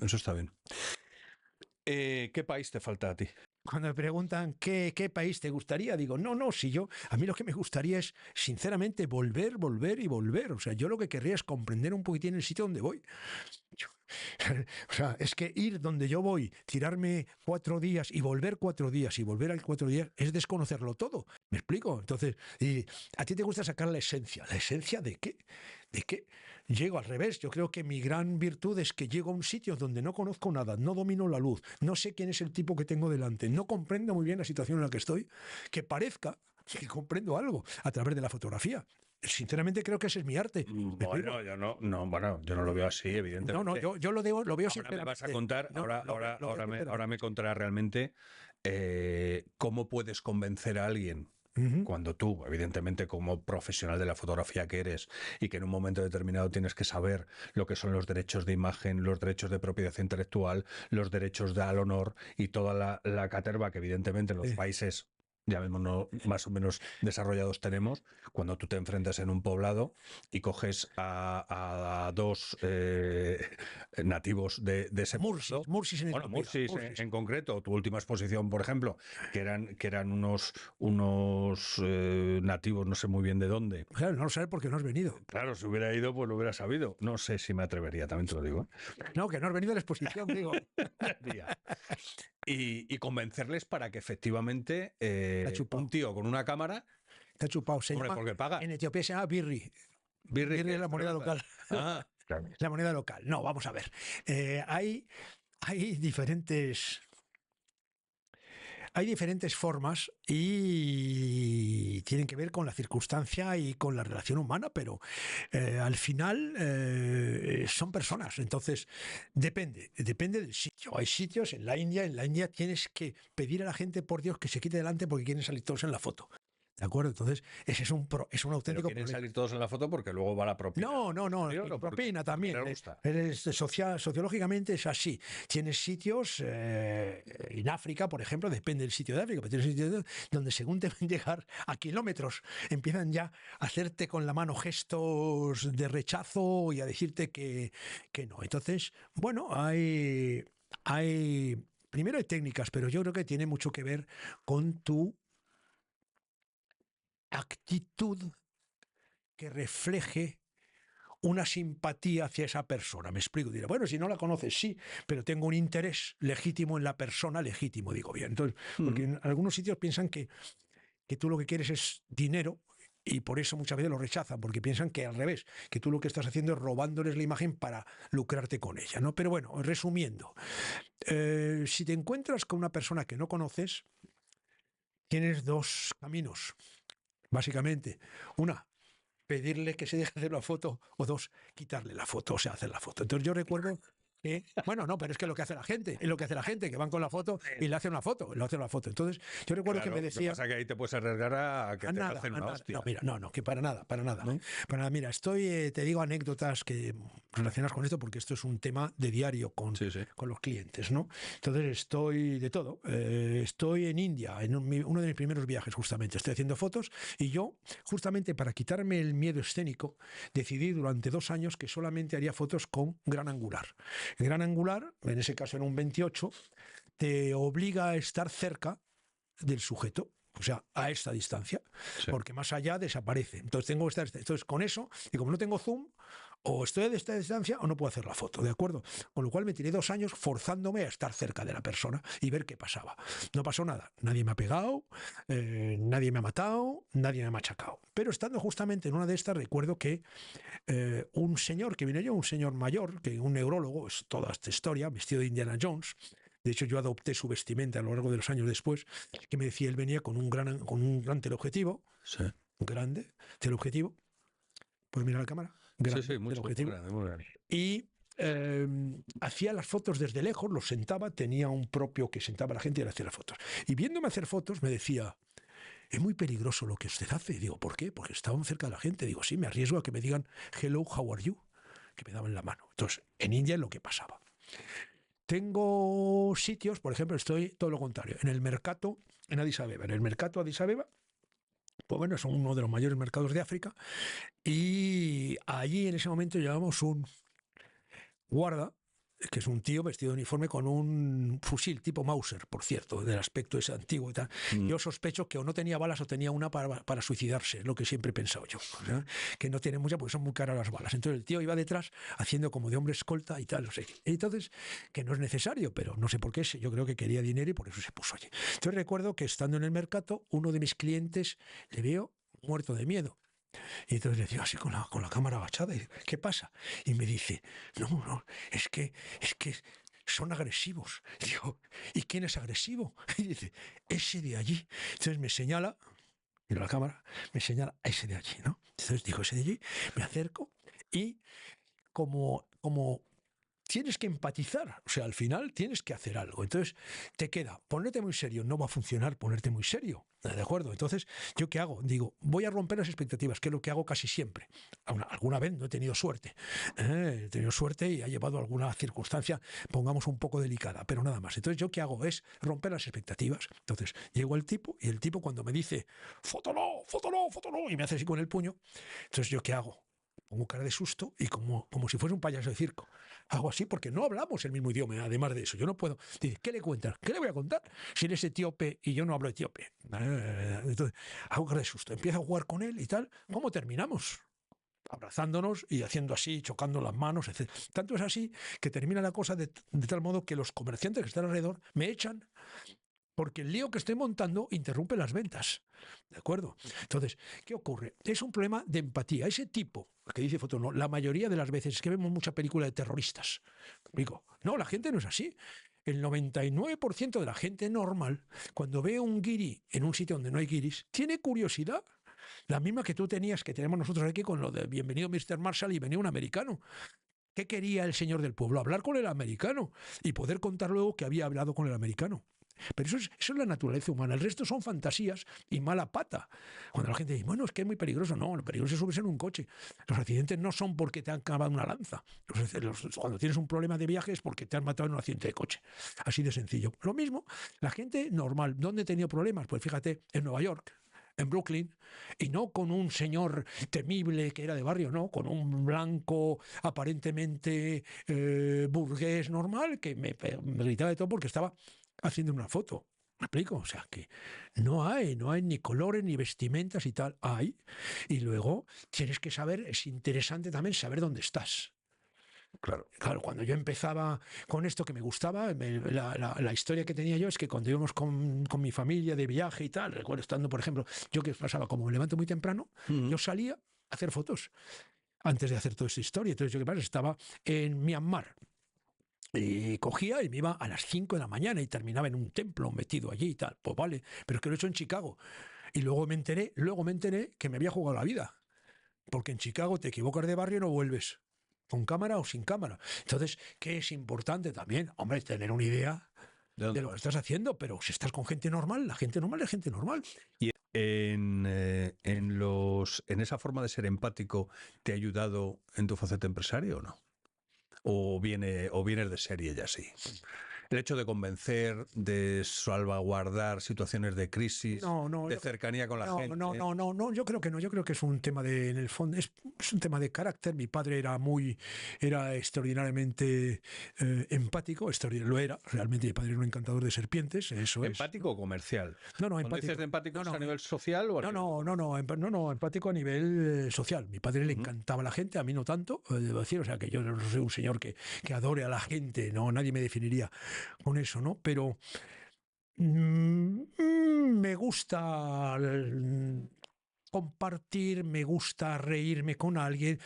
Eso está bien. ¿Qué país te falta a ti? Cuando me preguntan qué país te gustaría, digo, no, a mí lo que me gustaría es, sinceramente, volver y volver. O sea, yo lo que querría es comprender un poquitín el sitio donde voy. O sea, es que ir donde yo voy, tirarme 4 días y volver 4 días y volver al 4 días, es desconocerlo todo. ¿Me explico? Entonces, y a ti te gusta sacar la esencia. ¿La esencia de qué? ¿De qué? Llego al revés. Yo creo que mi gran virtud es que llego a un sitio donde no conozco nada, no domino la luz, no sé quién es el tipo que tengo delante, no comprendo muy bien la situación en la que estoy, que parezca que comprendo algo a través de la fotografía. Sinceramente creo que ese es mi arte. Bueno, yo no, yo no lo veo así, evidentemente. No, yo lo veo ahora sinceramente. me vas a contar, ahora me contarás realmente cómo puedes convencer a alguien cuando tú, evidentemente, como profesional de la fotografía que eres y que en un momento determinado tienes que saber lo que son los derechos de imagen, los derechos de propiedad intelectual, los derechos al honor y toda la caterva que evidentemente los países llamémonos más o menos desarrollados tenemos, cuando tú te enfrentas en un poblado y coges a dos nativos de ese Mursis Mursis en concreto, tu última exposición, por ejemplo, que eran unos nativos, no sé muy bien de dónde. Claro, no lo sabes porque no has venido. Claro, si hubiera ido, pues lo hubiera sabido. No sé si me atrevería, también te lo digo. No, que no has venido a la exposición, digo. Y convencerles para que efectivamente un tío con una cámara... Te ha chupado. Porque paga. En Etiopía se llama birri. Birri es la moneda local. Ah, claro. La moneda local. No, vamos a ver. Hay diferentes... Hay diferentes formas y tienen que ver con la circunstancia y con la relación humana, pero al final son personas. Entonces, depende del sitio. Hay sitios en la India tienes que pedir a la gente, por Dios, que se quite delante porque quieren salir todos en la foto. ¿De acuerdo? Entonces, ese es un auténtico quieren problema. salir todos en la foto porque luego va la propina. No, propina también. Sociológicamente es así. Tienes sitios en África, por ejemplo, depende del sitio de África, pero tienes sitios donde según te ven llegar a kilómetros, empiezan ya a hacerte con la mano gestos de rechazo y a decirte que no. Entonces, bueno, primero hay técnicas, pero yo creo que tiene mucho que ver con tu actitud que refleje una simpatía hacia esa persona. Me explico. Dirá, bueno, si no la conoces, sí, pero tengo un interés legítimo en la persona, legítimo, digo bien. Entonces, porque en algunos sitios piensan que tú lo que quieres es dinero y por eso muchas veces lo rechazan, porque piensan que al revés, que tú lo que estás haciendo es robándoles la imagen para lucrarte con ella, ¿no? Pero bueno, resumiendo, Si te encuentras con una persona que no conoces, tienes dos caminos, básicamente. Una, pedirle que se deje hacer la foto, o dos, quitarle la foto, o sea, hacer la foto. Entonces yo recuerdo que, bueno, no, pero es que lo que hace la gente, es lo que hace la gente, que van con la foto y le hacen una foto, le hacen una foto. Entonces yo recuerdo que me Lo que decía... pasa es que ahí te puedes arriesgar a que te nada, hacen a una nada. hostia. No, mira, no, que para nada, para nada. ¿No? Para nada. Mira, te digo anécdotas que relacionadas con esto porque esto es un tema de diario Sí, sí. con los clientes, ¿no? Entonces estoy de todo. Estoy en India, en uno de mis primeros viajes justamente. Estoy haciendo fotos y yo, justamente para quitarme el miedo escénico, decidí durante 2 años que solamente haría fotos con gran angular. El gran angular, en ese caso era un 28, te obliga a estar cerca del sujeto, o sea, a esta distancia, Sí. porque más allá desaparece. Entonces tengo esta, entonces con eso, y como no tengo zoom, o estoy de esta distancia o no puedo hacer la foto, ¿de acuerdo? Con lo cual me tiré 2 años forzándome a estar cerca de la persona y ver qué pasaba. No pasó nada, nadie me ha pegado, nadie me ha matado, nadie me ha machacado. Pero estando justamente en una de estas, recuerdo que un señor que vine yo, un señor mayor, que un neurólogo, es toda esta historia, vestido de Indiana Jones. De hecho, yo adopté su vestimenta a lo largo de los años después, que me decía, él venía con un gran teleobjetivo, Sí. grande teleobjetivo. ¿Puedes mirar la cámara? Grande Sí, mucho. teleobjetivo. Muy grande, muy grande. Y hacía las fotos desde lejos, los sentaba, tenía un propio que sentaba a la gente y le hacía las fotos. Y viéndome hacer fotos me decía, es muy peligroso lo que usted hace. Y digo, ¿por qué? Porque estaban cerca de la gente. Digo, sí, me arriesgo a que me digan, hello, how are you? Que me daban la mano. Entonces, en India es lo que pasaba. Tengo sitios, por ejemplo, estoy todo lo contrario, en el mercado en Addis Abeba. En el mercado Addis Abeba, pues bueno, es uno de los mayores mercados de África, y allí en ese momento llevamos un guarda, que es un tío vestido de uniforme con un fusil tipo Mauser, por cierto, del aspecto ese antiguo y tal. Yo sospecho que o no tenía balas o tenía una para suicidarse, es lo que siempre he pensado yo, ¿verdad? Que no tiene mucha porque son muy caras las balas. Entonces el tío iba detrás haciendo como de hombre escolta y tal, no sé. Entonces, que no es necesario, pero no sé por qué, yo creo que quería dinero y por eso se puso allí. Entonces recuerdo que estando en el mercado, uno de mis clientes le veo muerto de miedo. Y entonces le digo así con la cámara agachada, y, ¿qué pasa? Y me dice, no, es que son agresivos. Y digo, ¿y quién es agresivo? Y dice, ese de allí. Entonces me señala, mira la cámara, me señala a ese de allí, ¿no? Entonces digo, ese de allí, me acerco y como tienes que empatizar, o sea, al final tienes que hacer algo. Entonces te queda, ponerte muy serio, no va a funcionar ponerte muy serio, ¿de acuerdo? Entonces, ¿yo qué hago? Digo, voy a romper las expectativas, que es lo que hago casi siempre. Alguna vez no he tenido suerte, he tenido suerte y ha llevado a alguna circunstancia, pongamos un poco delicada, pero nada más. Entonces, ¿yo qué hago? Es romper las expectativas. Entonces, llego al tipo y el tipo cuando me dice, fótalo, y me hace así con el puño, entonces, ¿yo qué hago? Pongo cara de susto y como si fuese un payaso de circo. Hago así porque no hablamos el mismo idioma, además de eso. Yo no puedo. Dice, ¿qué le cuentas? ¿Qué le voy a contar? Si eres etíope y yo no hablo etíope. Entonces, hago cara de susto. Empiezo a jugar con él y tal. ¿Cómo terminamos? Abrazándonos y haciendo así, chocando las manos, etc. Tanto es así que termina la cosa de tal modo que los comerciantes que están alrededor me echan porque el lío que estoy montando interrumpe las ventas. ¿De acuerdo? Entonces, ¿qué ocurre? Es un problema de empatía. Ese tipo que dice Fotono, la mayoría de las veces es que vemos mucha película de terroristas. Digo, no, la gente no es así. El 99% de la gente normal, cuando ve un guiri en un sitio donde no hay guiris, tiene curiosidad. La misma que tú tenías, que tenemos nosotros aquí con lo de Bienvenido Mr. Marshall y venía un americano. ¿Qué quería el señor del pueblo? Hablar con el americano y poder contar luego que había hablado con el americano. Pero eso es la naturaleza humana. El resto son fantasías y mala pata. Cuando la gente dice, bueno, es que es muy peligroso. No, lo peligroso es subirse en un coche. Los accidentes no son porque te han clavado una lanza. Cuando tienes un problema de viaje es porque te han matado en un accidente de coche. Así de sencillo. Lo mismo, la gente normal. ¿Dónde he tenido problemas? Pues fíjate, en Nueva York, en Brooklyn, y no con un señor temible que era de barrio, no, con un blanco aparentemente burgués normal que me gritaba de todo porque estaba haciendo una foto. ¿Me explico? O sea, que no hay ni colores, ni vestimentas y tal. Hay. Y luego tienes que saber, es interesante también saber dónde estás. Claro. Claro, cuando yo empezaba con esto que me gustaba, la historia que tenía yo es que cuando íbamos con mi familia de viaje y tal, recuerdo estando, por ejemplo, yo que pasaba, como me levanto muy temprano, yo salía a hacer fotos antes de hacer toda esta historia. Entonces, yo qué pasa, estaba en Myanmar. Y cogía y me iba a las 5 de la mañana y terminaba en un templo metido allí y tal. Pues vale, pero es que lo he hecho en Chicago. Y luego me enteré que me había jugado la vida. Porque en Chicago te equivocas de barrio y no vuelves. Con cámara o sin cámara. Entonces, ¿qué es importante también? Hombre, tener una idea ¿De de dónde lo que vas? estás haciendo, pero si estás con gente normal, la gente normal es gente normal. Y en esa forma de ser empático, ¿te ha ayudado en tu faceta empresario o no? O vienes de serie ya así. El hecho de convencer, de salvaguardar situaciones de crisis, No, no, de cercanía con la gente. no, yo creo que no, yo creo que es un tema de, en el fondo, es un tema de carácter. Mi padre era extraordinariamente empático, lo era, realmente mi padre era un encantador de serpientes, eso es. ¿Empático o comercial? No, no, Cuando dices empático. de empático, No, ¿es a no, nivel social o a nivel económico? empático a nivel social. Mi padre le Ujú. encantaba a la gente, a mí no tanto, debo decir, o sea, que yo no soy un señor que adore a la gente, no, nadie me definiría con eso, ¿no? Pero me gusta compartir, me gusta reírme con alguien.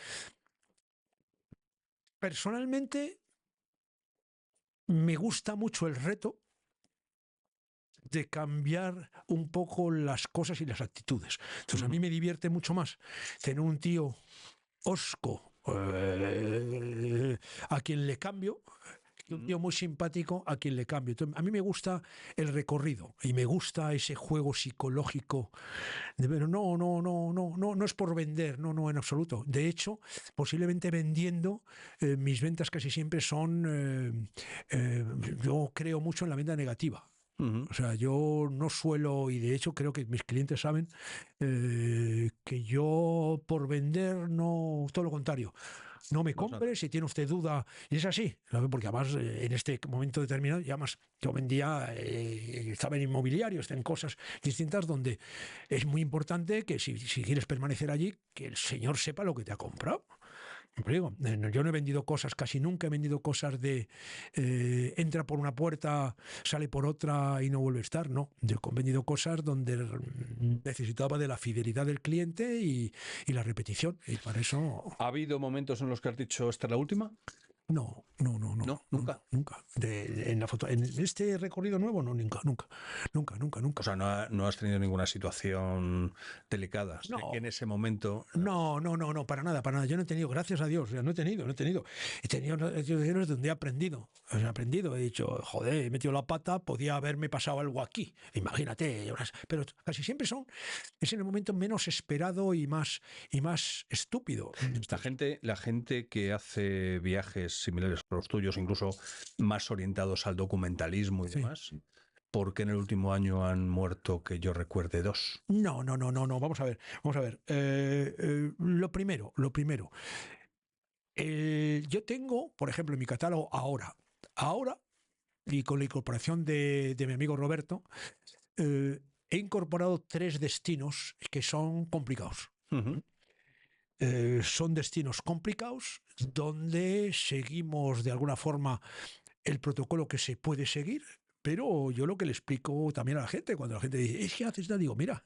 Personalmente, me gusta mucho el reto de cambiar un poco las cosas y las actitudes. Entonces, a mí me divierte mucho más tener un tío hosco a quien le cambio, que un tío muy simpático a quien le cambio. Entonces, a mí me gusta el recorrido y me gusta ese juego psicológico. Pero no es por vender, no, en absoluto. De hecho, posiblemente vendiendo, mis ventas casi siempre son, yo creo mucho en la venta negativa. Ujú. O sea, yo no suelo, y de hecho creo que mis clientes saben que yo por vender no, todo lo contrario. No me No es nada. compre si tiene usted duda. Y es así, ¿sabe? Porque además en este momento determinado, ya más, yo vendía, estaba en inmobiliarios, en cosas distintas donde es muy importante que si quieres permanecer allí, que el señor sepa lo que te ha comprado. Digo, yo no he vendido cosas, casi nunca he vendido cosas de entra por una puerta, sale por otra y no vuelve a estar. No, yo he vendido cosas donde necesitaba de la fidelidad del cliente y la repetición. Y para eso, ¿Ha habido momentos en los que has dicho esta es la última? no, No, nunca. nunca. En la foto, en este recorrido nuevo, no, nunca. O sea, no has tenido ninguna situación delicada. Sé que No, en ese momento. no, para nada. Yo no he tenido, gracias a Dios, o sea, no he tenido. He tenido situaciones donde he aprendido. O sea, he aprendido, he dicho, joder, he metido la pata, podía haberme pasado algo aquí. Imagínate, pero casi siempre es en el momento menos esperado y más estúpido. La gente que hace viajes similares a los tuyos, incluso más orientados al documentalismo y Sí. demás, ¿por qué en el último año han muerto, que yo recuerde, 2? No. Vamos a ver. Lo primero. Yo tengo, por ejemplo, en mi catálogo ahora, y con la incorporación de mi amigo Roberto, he incorporado 3 destinos que son complicados. Ujú. Son destinos complicados donde seguimos de alguna forma el protocolo que se puede seguir. Pero yo lo que le explico también a la gente, cuando la gente dice, ¿qué haces? Digo, mira,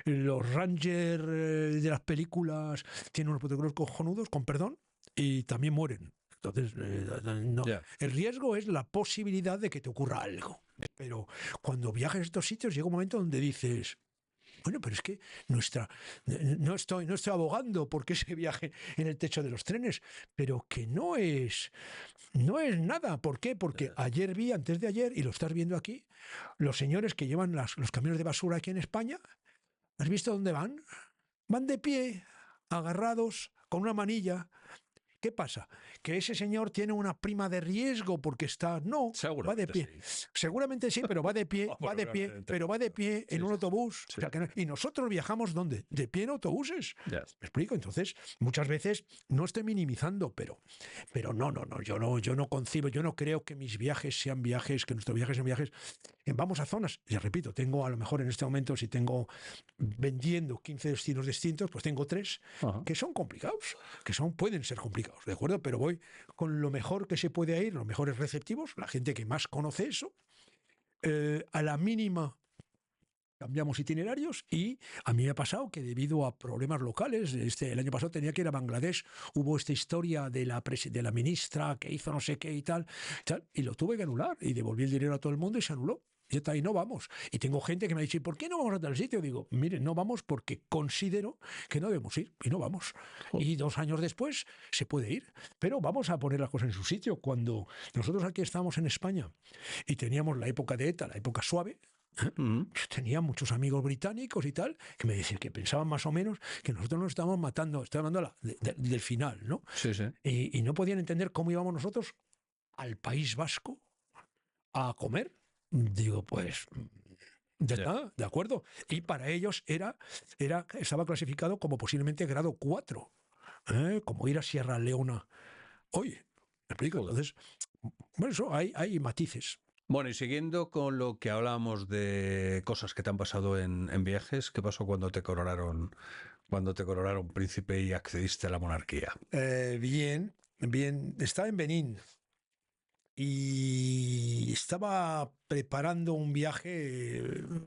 los Rangers de las películas tienen unos protocolos cojonudos, con perdón, y también mueren. Entonces, no. Ya. El riesgo es la posibilidad de que te ocurra algo. Pero cuando viajas a estos sitios llega un momento donde dices, bueno, pero es que no estoy abogando porque se viaje en el techo de los trenes, pero que no es nada. ¿Por qué? Porque antes de ayer, y lo estás viendo aquí, los señores que llevan los camiones de basura aquí en España, ¿has visto dónde van? Van de pie, agarrados, con una manilla. ¿Qué pasa? ¿Que ese señor tiene una prima de riesgo porque está? No, va de Seguramente pie. sí. Seguramente sí, pero va de pie, pero va de pie en Sí, un sí. autobús. Sí. O sea, y nosotros viajamos ¿dónde? De pie en autobuses. Ya. ¿Me explico? Entonces, muchas veces no estoy minimizando, pero no, yo no concibo, yo no creo que mis viajes sean viajes, que nuestros viajes sean viajes. Vamos a zonas, y repito, tengo a lo mejor en este momento, si tengo vendiendo 15 destinos distintos, pues tengo 3 Ajá. que son complicados, pueden ser complicados, ¿de acuerdo? Pero voy con lo mejor que se puede ir, los mejores receptivos, la gente que más conoce eso, a la mínima cambiamos itinerarios y a mí me ha pasado que debido a problemas locales, el año pasado tenía que ir a Bangladesh, hubo esta historia de de la ministra que hizo no sé qué y tal, y lo tuve que anular y devolví el dinero a todo el mundo y se anuló. Y está ahí, no vamos. Y tengo gente que me ha dicho, ¿y por qué no vamos a tal sitio? Digo, mire, no vamos porque considero que no debemos ir y no vamos. Y 2 años después se puede ir, pero vamos a poner las cosas en su sitio. Cuando nosotros aquí estábamos en España y teníamos la época de ETA, la época suave, tenía muchos amigos británicos y tal, que me decían que pensaban más o menos que nosotros nos estábamos matando, estoy hablando del final, ¿no? Sí, sí. Y no podían entender cómo íbamos nosotros al País Vasco a comer. Digo, pues ya está, de acuerdo. Y para ellos estaba clasificado como posiblemente grado 4, como ir a Sierra Leona. Oye, ¿me explico? Entonces, bueno, eso hay matices. Bueno, y siguiendo con lo que hablábamos de cosas que te han pasado en viajes, ¿qué pasó cuando te coronaron príncipe y accediste a la monarquía? Bien, bien. Estaba en Benín y estaba preparando un viaje,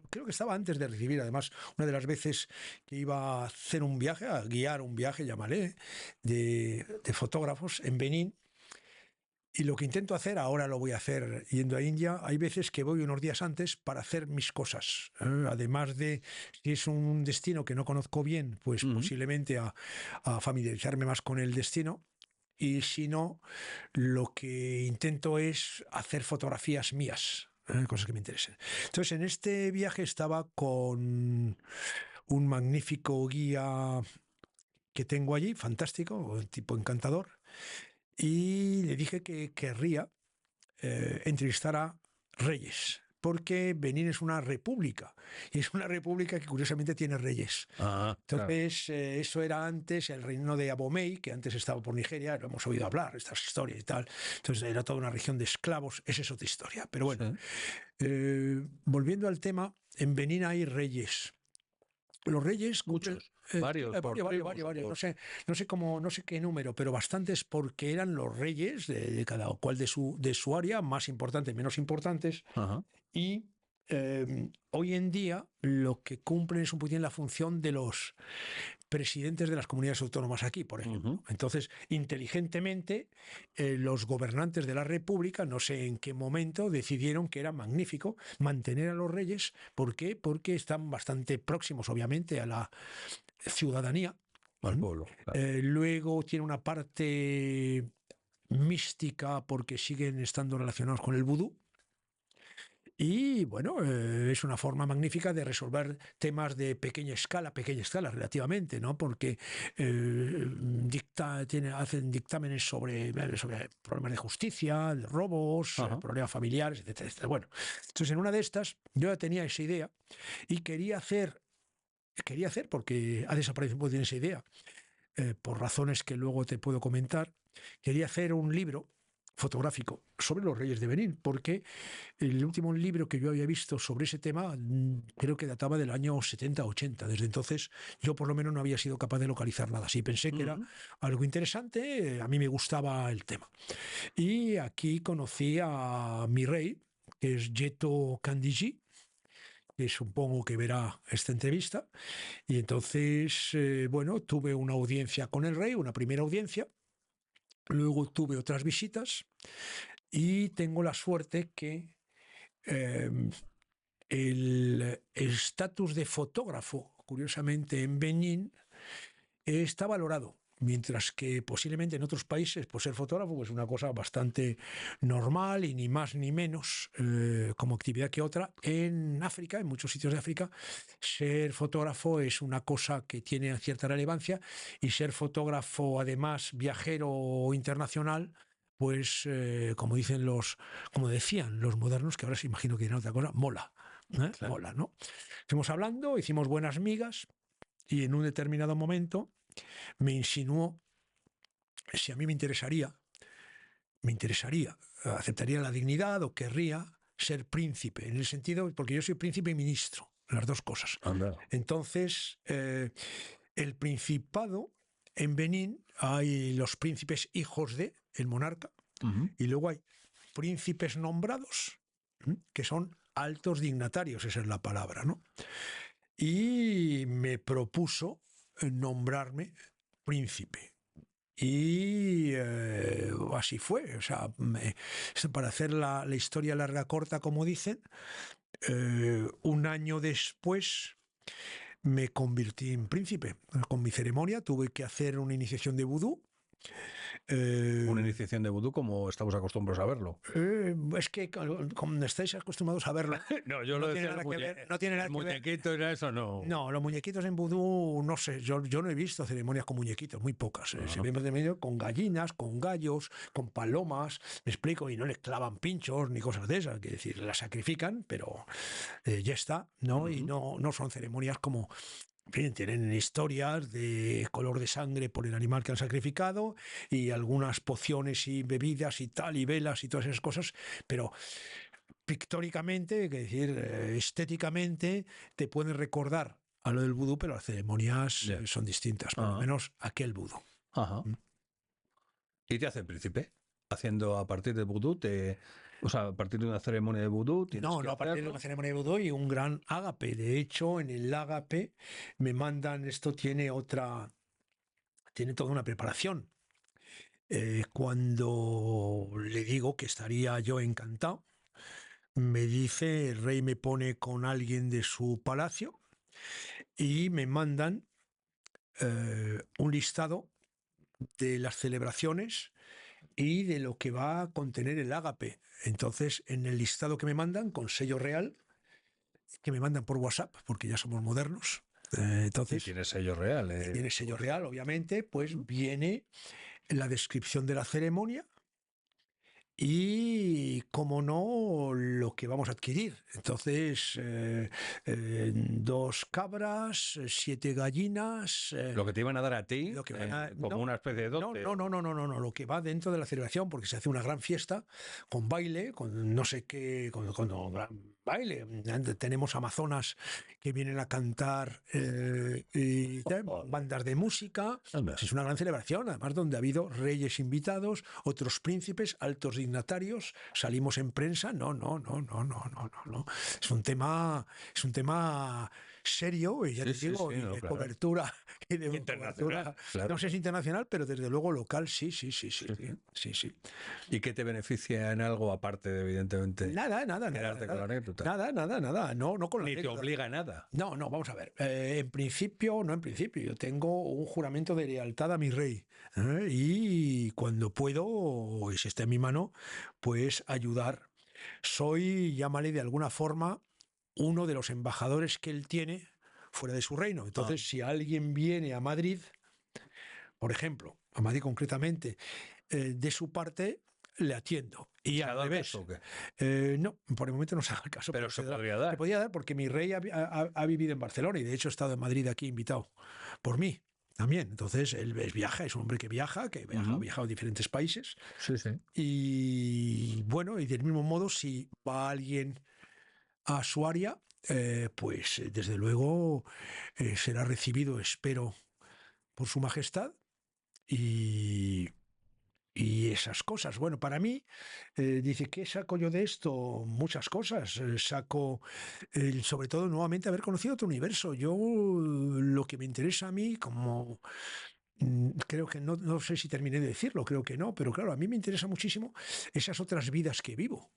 creo que estaba antes de recibir, además, una de las veces que iba a hacer un viaje, a guiar un viaje, llámale, de fotógrafos en Benín. Y lo que intento hacer, ahora lo voy a hacer yendo a India, hay veces que voy unos días antes para hacer mis cosas. Además de, si es un destino que no conozco bien, pues posiblemente a familiarizarme más con el destino. Y si no, lo que intento es hacer fotografías mías, cosas que me interesen. Entonces, en este viaje estaba con un magnífico guía que tengo allí, fantástico, un tipo encantador, y le dije que querría entrevistar a reyes, porque Benín es una república, y es una república que curiosamente tiene reyes. Ah, claro. Entonces, eso era antes el reino de Abomey, que antes estaba por Nigeria, lo hemos oído hablar, estas historias y tal. Entonces, era toda una región de esclavos, esa es otra historia. Pero bueno, Sí. volviendo al tema, en Benín hay reyes. Los reyes cumplen Muchos, varios, por tribus. varios. No sé qué número, pero bastantes porque eran los reyes de cada cual de su área, más importantes, menos importantes. Ajá. Y hoy en día lo que cumplen es un poquito la función de los presidentes de las comunidades autónomas aquí, por ejemplo. Entonces, inteligentemente, los gobernantes de la República, no sé en qué momento, decidieron que era magnífico mantener a los reyes. ¿Por qué? Porque están bastante próximos, obviamente, a la ciudadanía. Al pueblo. Claro. Luego tiene una parte mística porque siguen estando relacionados con el vudú. Y bueno, es una forma magnífica de resolver temas de pequeña escala relativamente, ¿no? Porque hacen dictámenes sobre problemas de justicia, de robos, problemas familiares, etcétera, etcétera. Bueno, entonces en una de estas yo ya tenía esa idea y quería hacer, porque ha desaparecido un poco esa idea, por razones que luego te puedo comentar, quería hacer un libro fotográfico sobre los reyes de Benín, porque el último libro que yo había visto sobre ese tema creo que databa del año 70-80. Desde entonces yo por lo menos no había sido capaz de localizar nada. Sí, pensé que era algo interesante, a mí me gustaba el tema. Y aquí conocí a mi rey, que es Yeto Kandiji, que supongo que verá esta entrevista. Y entonces, bueno, tuve una audiencia con el rey, una primera audiencia. Luego tuve otras visitas y tengo la suerte que el estatus de fotógrafo, curiosamente en Benín, está valorado. Mientras que posiblemente en otros países, pues ser fotógrafo es pues una cosa bastante normal y ni más ni menos como actividad que otra. En África, en muchos sitios de África, ser fotógrafo es una cosa que tiene cierta relevancia y ser fotógrafo, además viajero internacional, pues como decían los modernos, que ahora se imagino que dirán otra cosa, mola. Claro. Mola, ¿no? Estuvimos hablando, hicimos buenas migas y en un determinado momento me insinuó si a mí me interesaría, aceptaría la dignidad o querría ser príncipe, en el sentido, porque yo soy príncipe y ministro, las dos cosas. Anda. Entonces, el principado en Benín hay los príncipes hijos de el monarca y luego hay príncipes nombrados que son altos dignatarios, esa es la palabra, ¿no? Y me propuso nombrarme príncipe. Y así fue. O sea, para hacer la historia larga corta, como dicen, un año después me convertí en príncipe. Con mi ceremonia tuve que hacer una iniciación de vudú. Una iniciación de vudú como estamos acostumbrados a verlo. Es que como estáis acostumbrados a verlo, No, yo no lo tiene decía, nada que ver. No tiene nada el que ver. muñequito era eso, no. No, los muñequitos en vudú, no sé, yo no he visto ceremonias con muñequitos, muy pocas. Se ven de medio con gallinas, con gallos, con palomas, me explico, y no les clavan pinchos ni cosas de esas, que decir, las sacrifican, pero ya está, ¿no? Y no son ceremonias como... En fin, tienen historias de color de sangre por el animal que han sacrificado y algunas pociones y bebidas y tal, y velas y todas esas cosas, pero pictóricamente, es decir, estéticamente, te pueden recordar a lo del vudú, pero las ceremonias son distintas, por lo menos aquel vudú. Ajá. ¿Y te hacen príncipe? Haciendo a partir de vudú, o sea, a partir de una ceremonia de vudú, No, a partir de una ceremonia de vudú y un gran ágape. De hecho, en el ágape me mandan, esto tiene toda una preparación. Cuando le digo que estaría yo encantado, me dice, el rey me pone con alguien de su palacio y me mandan un listado de las celebraciones y de lo que va a contener el ágape. Entonces, en el listado que me mandan, con sello real, que me mandan por WhatsApp, porque ya somos modernos, entonces... Y tiene sello real. Tiene sello real, obviamente, pues viene la descripción de la ceremonia y, como no, lo que vamos a adquirir. Entonces, 2 cabras, 7 gallinas. Lo que te iban a dar a ti, lo que como una especie de dote. no, lo que va dentro de la celebración, porque se hace una gran fiesta con baile, con no sé qué, con gran baile. Tenemos amazonas que vienen a cantar bandas de música. Es una gran celebración, además, donde ha habido reyes invitados, otros príncipes, altos dignatarios. Salimos en prensa. No. Es un tema serio, y ya te digo, y de cobertura. Y de internacional, claro. No sé si internacional, pero desde luego local, sí. ¿Y qué te beneficia en algo aparte de, evidentemente, nada, quedarte con la anécdota? Nada, no con la Ni anécdota. te obliga a nada. No, vamos a ver. En principio, yo tengo un juramento de lealtad a mi rey, y cuando puedo, y si está en mi mano, pues ayudar. Soy, llámale de alguna forma, uno de los embajadores que él tiene fuera de su reino. Entonces, si alguien viene a Madrid, por ejemplo, a Madrid concretamente, de su parte, le atiendo. Y al revés. No, por el momento no se haga el caso. Pero se podría dar. Se podría dar porque mi rey ha vivido en Barcelona y de hecho ha estado en Madrid aquí invitado por mí también. Entonces él viaja, es un hombre que viaja, ha viajado a diferentes países. Sí. Y bueno, y del mismo modo, si va alguien a su área, pues desde luego será recibido, espero, por su majestad y esas cosas. Bueno, para mí, dice, ¿qué saco yo de esto? Muchas cosas. Saco, sobre todo, nuevamente, haber conocido otro universo. Yo, lo que me interesa a mí, como... creo que no sé si terminé de decirlo, creo que no, pero claro, a mí me interesa muchísimo esas otras vidas que vivo.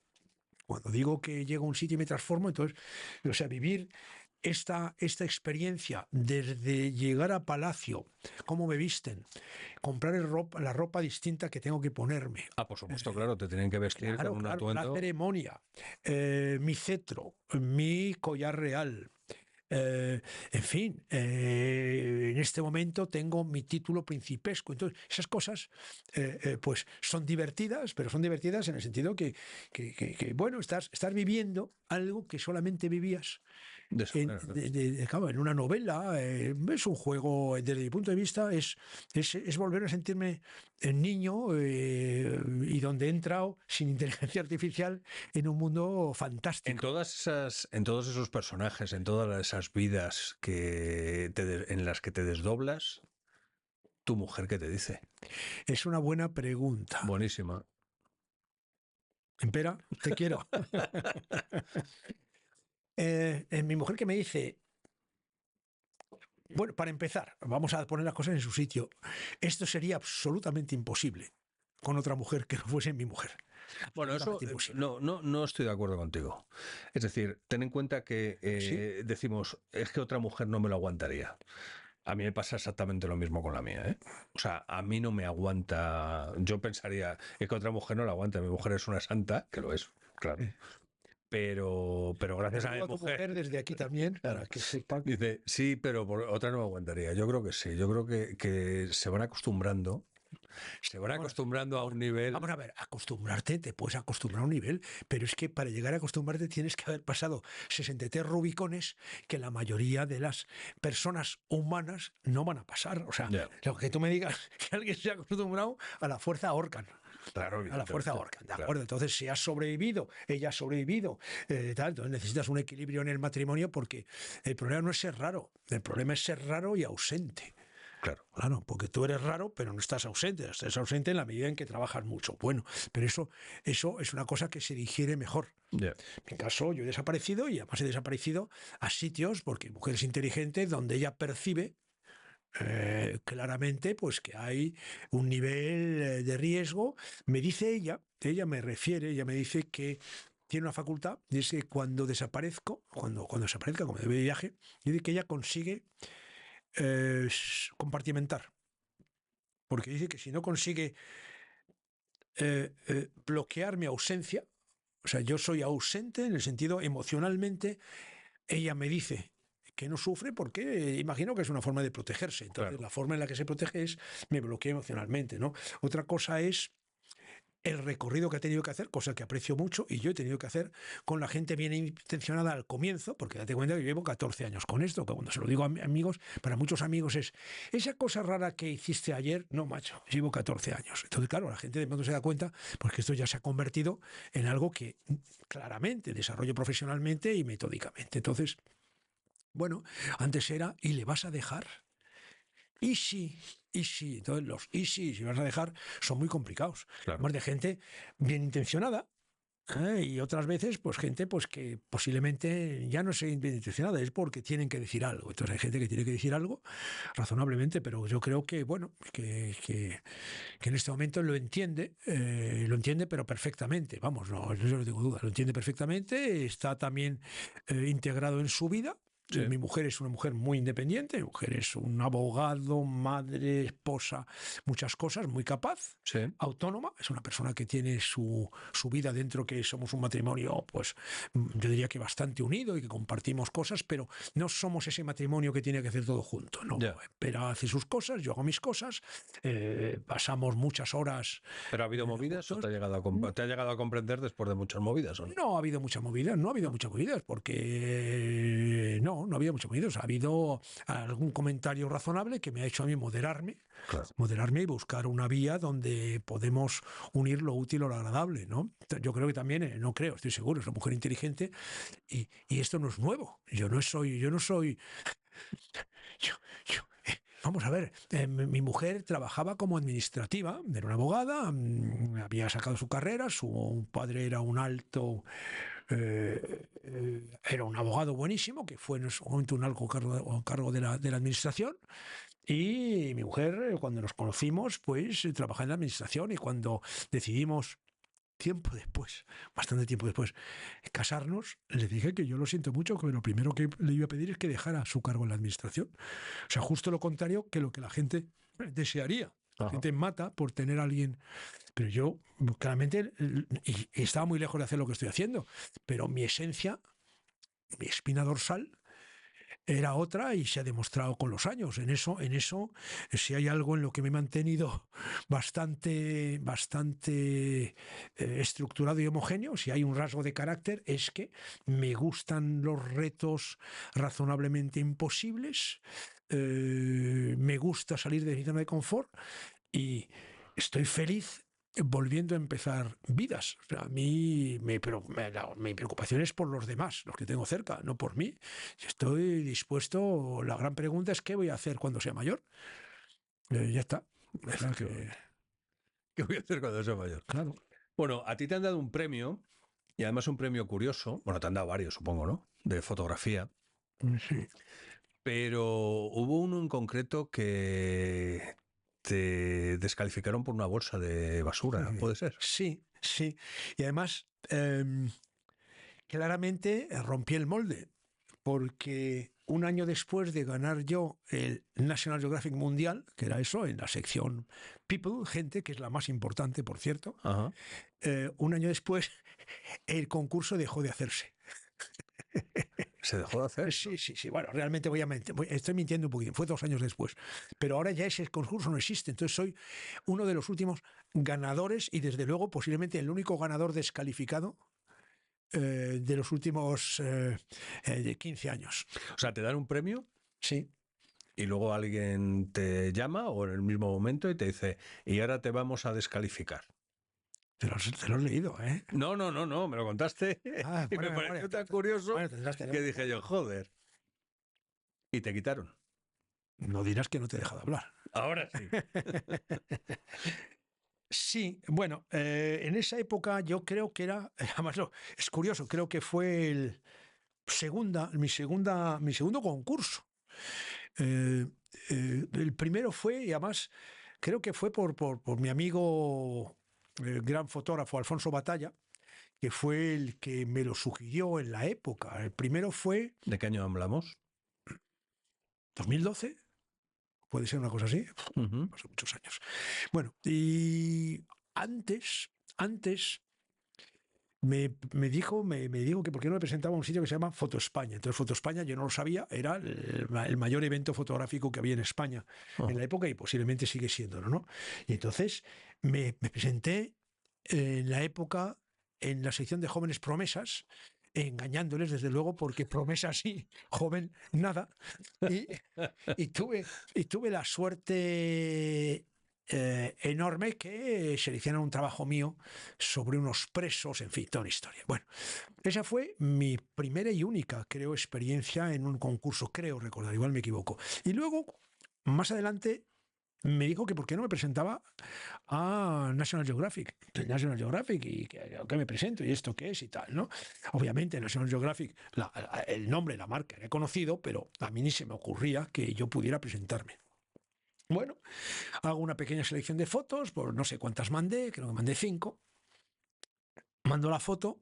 Cuando digo que llego a un sitio y me transformo, entonces, o sea, vivir esta experiencia desde llegar a palacio, cómo me visten, comprar la ropa distinta que tengo que ponerme. Por supuesto, claro, te tienen que vestir con un atuendo. La ceremonia, mi cetro, mi collar real. En fin, en este momento tengo mi título principesco. Entonces, esas cosas pues son divertidas, pero son divertidas en el sentido que bueno, estás viviendo algo que solamente vivías en una novela. Es un juego, desde mi punto de vista, es volver a sentirme niño, y donde he entrado sin inteligencia artificial en un mundo fantástico. En todos esos personajes, en todas esas vidas en las que te desdoblas, ¿tu mujer qué te dice? Es una buena pregunta. Buenísima. Empera, te quiero. Mi mujer que me dice, bueno, para empezar, vamos a poner las cosas en su sitio. Esto sería absolutamente imposible con otra mujer que no fuese mi mujer. Bueno, eso Absolutamente imposible. no estoy de acuerdo contigo. Es decir, ten en cuenta que ¿Sí? decimos, es que otra mujer no me lo aguantaría. A mí me pasa exactamente lo mismo con la mía, ¿eh? O sea, a mí no me aguanta. Yo pensaría, es que otra mujer no la aguanta. Mi mujer es una santa, que lo es, claro. Eh, Pero gracias a mi Saludo a tu mujer. mujer desde aquí también, para que sepa. Dice, sí, pero por otra no me aguantaría. Yo creo que sí. Yo creo que se van acostumbrando. Se van Bueno, acostumbrando a un nivel. vamos a ver, acostumbrarte, te puedes acostumbrar a un nivel, pero es que para llegar a acostumbrarte tienes que haber pasado 63 rubicones que la mayoría de las personas humanas no van a pasar. O sea, Ya, lo que tú me digas que alguien se ha acostumbrado a la fuerza ahorcan. claro, A la fuerza evidentemente. ahorcan, ¿de Claro. acuerdo? Entonces, si has sobrevivido, ella ha sobrevivido, tal, entonces necesitas un equilibrio en el matrimonio porque el problema no es ser raro, el problema es ser raro y ausente. Claro. Claro, porque tú eres raro, pero no estás ausente en la medida en que trabajas mucho. Bueno, pero eso es una cosa que se digiere mejor. Ya. En mi caso, yo he desaparecido y además he desaparecido a sitios, porque mujer es inteligente, donde ella percibe claramente pues que hay un nivel de riesgo. Me dice ella me refiere, ella me dice que tiene una facultad, y es que cuando desaparezco, cuando desaparezca, como de viaje, dice que ella consigue compartimentar. Porque dice que si no consigue bloquear mi ausencia, o sea, yo soy ausente en el sentido emocionalmente, ella me dice que no sufre porque imagino que es una forma de protegerse. Entonces, Claro. la forma en la que se protege es me bloquea emocionalmente, ¿no? Otra cosa es el recorrido que ha tenido que hacer, cosa que aprecio mucho, y yo he tenido que hacer con la gente bien intencionada al comienzo, porque date cuenta que yo llevo 14 años con esto, que cuando se lo digo a amigos, para muchos amigos es, esa cosa rara que hiciste ayer, no, macho, llevo 14 años. Entonces, claro, la gente de pronto se da cuenta, porque esto ya se ha convertido en algo que claramente desarrollo profesionalmente y metódicamente. Entonces, bueno, antes era, ¿y le vas a dejar? Y sí, y sí. Entonces los y sí, si vas a dejar, son muy complicados. Claro. Además de gente bien intencionada. Y otras veces, pues gente pues que posiblemente ya no sea bien intencionada, es porque tienen que decir algo. Entonces hay gente que tiene que decir algo razonablemente, pero yo creo que, bueno, que en este momento lo entiende pero perfectamente. Vamos, no tengo duda, lo entiende perfectamente, está también integrado en su vida. Sí. Mi mujer es una mujer muy independiente, mi mujer es un abogado, madre, esposa, muchas cosas, muy capaz, Sí. autónoma, es una persona que tiene su vida dentro, que somos un matrimonio, pues yo diría que bastante unido y que compartimos cosas, pero no somos ese matrimonio que tiene que hacer todo junto, no. Ya. Pero hace sus cosas, yo hago mis cosas, pasamos muchas horas ¿Pero ha habido movidas o juntos. te ha llegado a comprender después de muchas movidas o no? No ha habido muchas movidas, no ha habido muchas movidas, porque no ha habido muchas movidas. Ha habido algún comentario razonable que me ha hecho a mí Claro. moderarme y buscar una vía donde podemos unir lo útil o lo agradable, ¿no? Yo creo que también, no creo, estoy seguro, es una mujer inteligente y esto no es nuevo. Yo no soy, yo, yo, vamos a ver, mi mujer trabajaba como administrativa, era una abogada, había sacado su carrera, su padre era un alto, era un abogado buenísimo, que fue en su momento un alto cargo de la administración, y mi mujer, cuando nos conocimos, pues trabajaba en la administración y cuando decidimos tiempo después, bastante tiempo después, casarnos, le dije que yo lo siento mucho, que lo primero que le iba a pedir es que dejara su cargo en la administración. O sea, justo lo contrario que lo que la gente desearía. La Ajá. gente mata por tener a alguien, pero yo claramente y estaba muy lejos de hacer lo que estoy haciendo, pero mi esencia, mi espina dorsal era otra y se ha demostrado con los años. En eso, si hay algo en lo que me he mantenido bastante estructurado y homogéneo, si hay un rasgo de carácter, es que me gustan los retos razonablemente imposibles, me gusta salir de mi zona de confort y estoy feliz volviendo a empezar vidas. O sea, a mí mi preocupación es por los demás, los que tengo cerca, no por mí. Estoy dispuesto, la gran pregunta es qué voy a hacer cuando sea mayor. Ya está. Es la que, ¿Qué voy a hacer cuando sea mayor? claro. Bueno, a ti te han dado un premio Y además un premio curioso, bueno, te han dado varios, supongo, ¿no? De fotografía, Sí. pero hubo uno en concreto que te descalificaron por una bolsa de basura, ¿puede ser? Sí, sí. Y además, claramente rompí el molde, porque un año después de ganar yo el National Geographic Mundial, que era eso, en la sección People, gente, que es la más importante, por cierto, Ajá. un año después el concurso dejó de hacerse. Se dejó de hacer. Sí, sí, sí. Bueno, realmente voy a mentir, estoy mintiendo un poquito. Fue 2 años después. Pero ahora ya ese concurso no existe. Entonces soy uno de los últimos ganadores y desde luego posiblemente el único ganador descalificado de los últimos 15 años. O sea, te dan un premio Sí. y luego alguien te llama o en el mismo momento y te dice, y ahora te vamos a descalificar. Te lo has leído, ¿eh? No, no, no, no, me lo contaste Ah, y me buena pareció memoria. tan curioso Bueno, tendrás que dije yo, joder. Y te quitaron. No dirás que no te he dejado hablar. Ahora sí. Sí, bueno, en esa época yo creo que era, además es curioso, creo que fue mi segundo concurso. Eh, el primero fue, y además creo que fue por mi amigo, el gran fotógrafo Alfonso Batalla, que fue el que me lo sugirió en la época. El primero fue ¿De qué año hablamos? 2012, puede ser una cosa así, Ujú. hace muchos años. Bueno, y antes me dijo que por qué no me presentaba a un sitio que se llama Foto España. Entonces, Foto España, yo no lo sabía, era el mayor evento fotográfico que había en España Oh. en la época y posiblemente sigue siendo, ¿no? Y entonces me presenté en la época en la sección de jóvenes promesas, engañándoles desde luego, porque promesa sí, joven, nada. Y, y tuve la suerte enorme que seleccionaron un trabajo mío sobre unos presos, en fin, toda una historia. Bueno, esa fue mi primera y única, creo, experiencia en un concurso, creo recordar, igual me equivoco. Y luego, más adelante, me dijo que por qué no me presentaba a National Geographic, y que me presento y esto qué es y tal, ¿no? Obviamente National Geographic, el nombre, la marca, era conocido, pero a mí ni se me ocurría que yo pudiera presentarme. Bueno, hago una pequeña selección de fotos, por no sé cuántas mandé, creo que mandé 5, mando la foto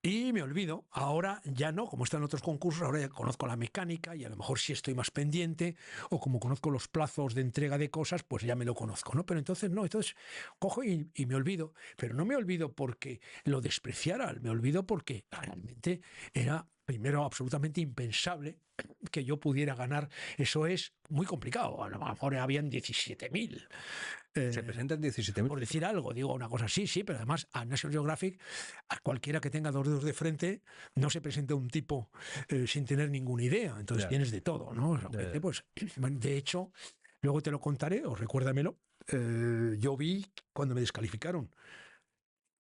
y me olvido. Ahora ya no, como están otros concursos, ahora ya conozco la mecánica y a lo mejor sí estoy más pendiente, o como conozco los plazos de entrega de cosas, pues ya me lo conozco, ¿no? Pero entonces no, entonces cojo y me olvido. Pero no me olvido porque lo despreciara, me olvido porque realmente era primero absolutamente impensable que yo pudiera ganar. Eso es muy complicado. A lo mejor habían 17.000. Se presentan 17.000. Por decir algo, digo una cosa, sí, sí, pero además a National Geographic, a cualquiera que tenga 2 dedos de frente, no se presenta un tipo sin tener ninguna idea. Entonces tienes de todo, ¿no? Pues, de hecho, luego te lo contaré, o recuérdamelo. Yo vi cuando me descalificaron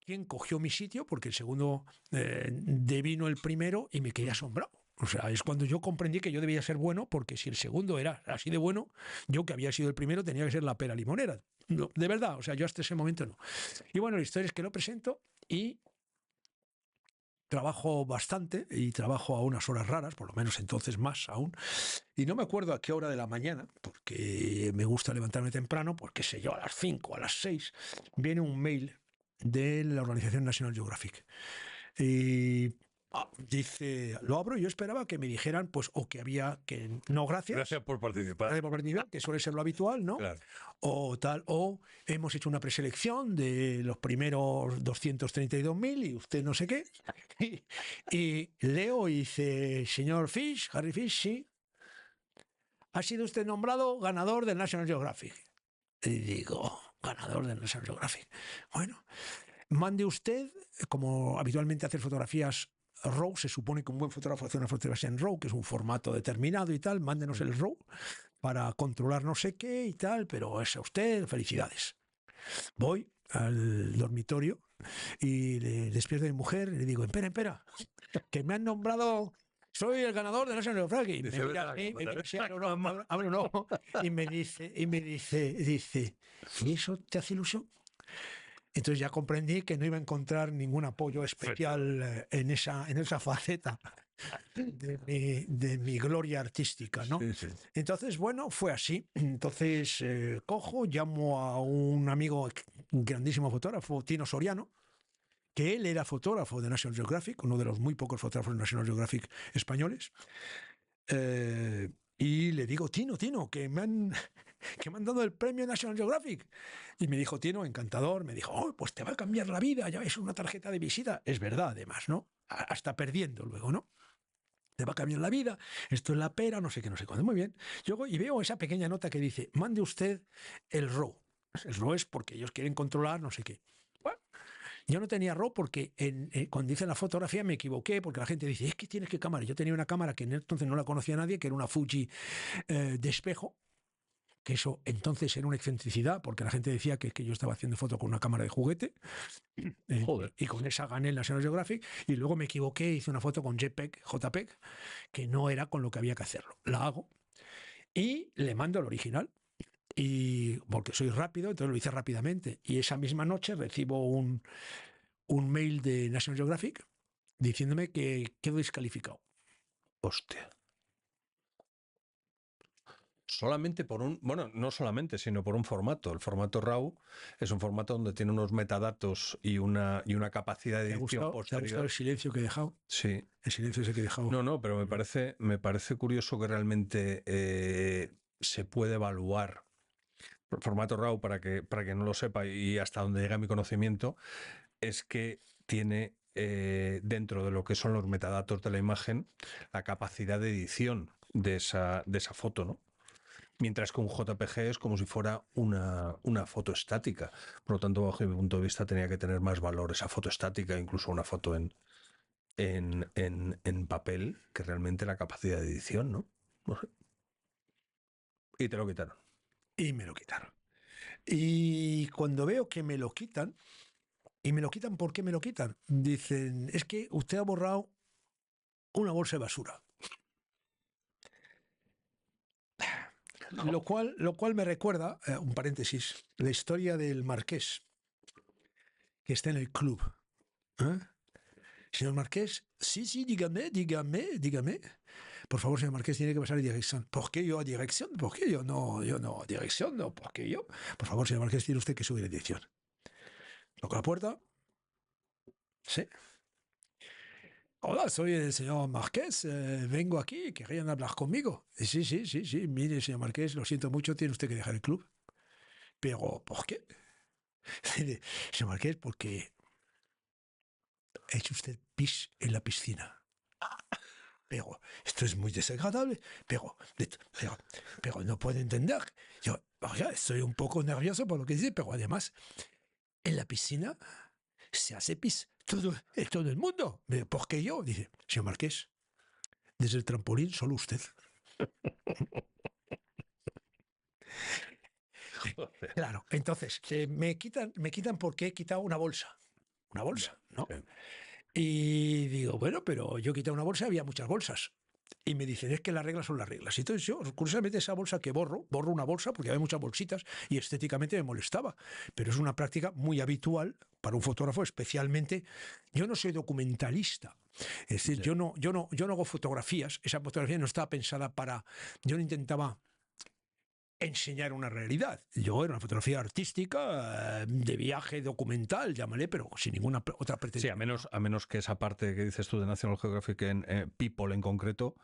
quién cogió mi sitio, porque el segundo devino el primero y me quedé asombrado. O sea, es cuando yo comprendí que yo debía ser bueno, porque si el segundo era así de bueno, yo que había sido el primero tenía que ser la pera limonera. No, de verdad, o sea, yo hasta ese momento no. Y bueno, la historia es que lo presento y trabajo bastante y trabajo a unas horas raras, por lo menos entonces más aún. Y no me acuerdo a qué hora de la mañana, porque me gusta levantarme temprano, pues qué sé yo, a las 5, a las 6, viene un mail de la Organización National Geographic. Y dice, lo abro y yo esperaba que me dijeran, pues, o que había que no, gracias. Gracias por participar. Gracias por participar, que suele ser lo habitual, ¿no? Claro. O tal, o hemos hecho una preselección de los primeros 232.000 y usted no sé qué. Y leo y dice, señor Fish, Harry Fish, sí, ha sido usted nombrado ganador del National Geographic. Y digo, ganador del National Geographic. Bueno, mande usted, como habitualmente hacer fotografías RAW, se supone que un buen fotógrafo hace una fotografía en RAW, que es un formato determinado y tal, mándenos el RAW para controlar no sé qué y tal, pero es a usted, felicidades. Voy al dormitorio y le despierto a mi mujer y le digo, espera, que me han nombrado, soy el ganador de National Geographic. Y me mira, abre un ojo y me dice, ¿y eso te hace ilusión? Entonces ya comprendí que no iba a encontrar ningún apoyo especial en esa faceta de mi gloria artística, ¿no? Sí, sí. Entonces, bueno, fue así. Entonces, cojo, llamo a un amigo, un grandísimo fotógrafo, Tino Soriano, que él era fotógrafo de National Geographic, uno de los muy pocos fotógrafos de National Geographic españoles. Y le digo, Tino, que me han dado el premio National Geographic. Y me dijo, Tino, encantador, me dijo, oh, pues te va a cambiar la vida, ya es una tarjeta de visita. Es verdad, además, ¿no? Hasta perdiendo luego, ¿no? Te va a cambiar la vida, esto es la pera, no sé qué, no sé cuándo. Muy bien. Yo y veo esa pequeña nota que dice, mande usted el RAW. El RAW es porque ellos quieren controlar no sé qué. Bueno, yo no tenía RAW porque cuando hice la fotografía me equivoqué, porque la gente dice, es que tienes que cámara. Yo tenía una cámara que entonces no la conocía nadie, que era una Fuji de espejo, que eso entonces era una excentricidad, porque la gente decía que yo estaba haciendo foto con una cámara de juguete, Joder. y con esa gané el National Geographic, y luego me equivoqué, hice una foto con JPEG, que no era con lo que había que hacerlo. La hago y le mando el original. Y porque soy rápido, entonces lo hice rápidamente. Y esa misma noche recibo un mail de National Geographic diciéndome que quedo descalificado. Hostia. Solamente por un, bueno, no solamente, sino por un formato. El formato RAW es un formato donde tiene unos metadatos y una capacidad de ¿Te ha edición gustado, ¿te ha gustado posterior. el silencio que he dejado? Sí. El silencio ese que he dejado. No, no, pero me parece curioso que realmente se puede evaluar. El formato RAW, para que no lo sepa y hasta donde llega mi conocimiento, es que tiene dentro de lo que son los metadatos de la imagen la capacidad de edición de esa foto, ¿no? Mientras que un JPG es como si fuera una foto estática. Por lo tanto, bajo mi punto de vista, tenía que tener más valor esa foto estática, incluso una foto en papel, que realmente la capacidad de edición, ¿no? No sé. Y te lo quitaron. Y me lo quitaron. Y cuando veo que me lo quitan, y me lo quitan, ¿por qué me lo quitan? Dicen, es que usted ha borrado una bolsa de basura. Lo cual me recuerda, un paréntesis, la historia del marqués, que está en el club. ¿Eh? Señor Marqués, sí, sí, dígame. Por favor, señor Marqués, tiene que pasar a dirección. ¿Por qué yo a dirección? ¿Por qué yo no, dirección? No, ¿por qué yo? Por favor, señor Marqués, tiene usted que subir a dirección. Toco la puerta. Sí. Hola, soy el señor Marqués, vengo aquí, querían hablar conmigo. Sí, mire, señor Marqués, lo siento mucho, tiene usted que dejar el club. Pero, ¿por qué? Señor Marqués, porque ha hecho usted pis en la piscina. Pero esto es muy desagradable, pero no puedo entender. Yo, oiga, estoy un poco nervioso por lo que dice, pero además, en la piscina se hace pis todo el mundo. ¿Por qué yo? Dice, señor Marqués, desde el trampolín solo usted. Joder. Claro, entonces, me quitan porque he quitado una bolsa, ¿no? Sí. Y digo, bueno, pero yo quité una bolsa, había muchas bolsas. Y me dicen, es que las reglas son las reglas. Y entonces yo, curiosamente, esa bolsa que borro una bolsa porque había muchas bolsitas y estéticamente me molestaba. Pero es una práctica muy habitual para un fotógrafo, especialmente. Yo no soy documentalista. Es decir, Sí. yo no hago fotografías. Esa fotografía no estaba pensada para. Yo no intentaba enseñar una realidad. Yo era una fotografía artística, de viaje documental, llámale, pero sin ninguna otra Sí, pretensión. a menos que esa parte que dices tú de National Geographic en People en concreto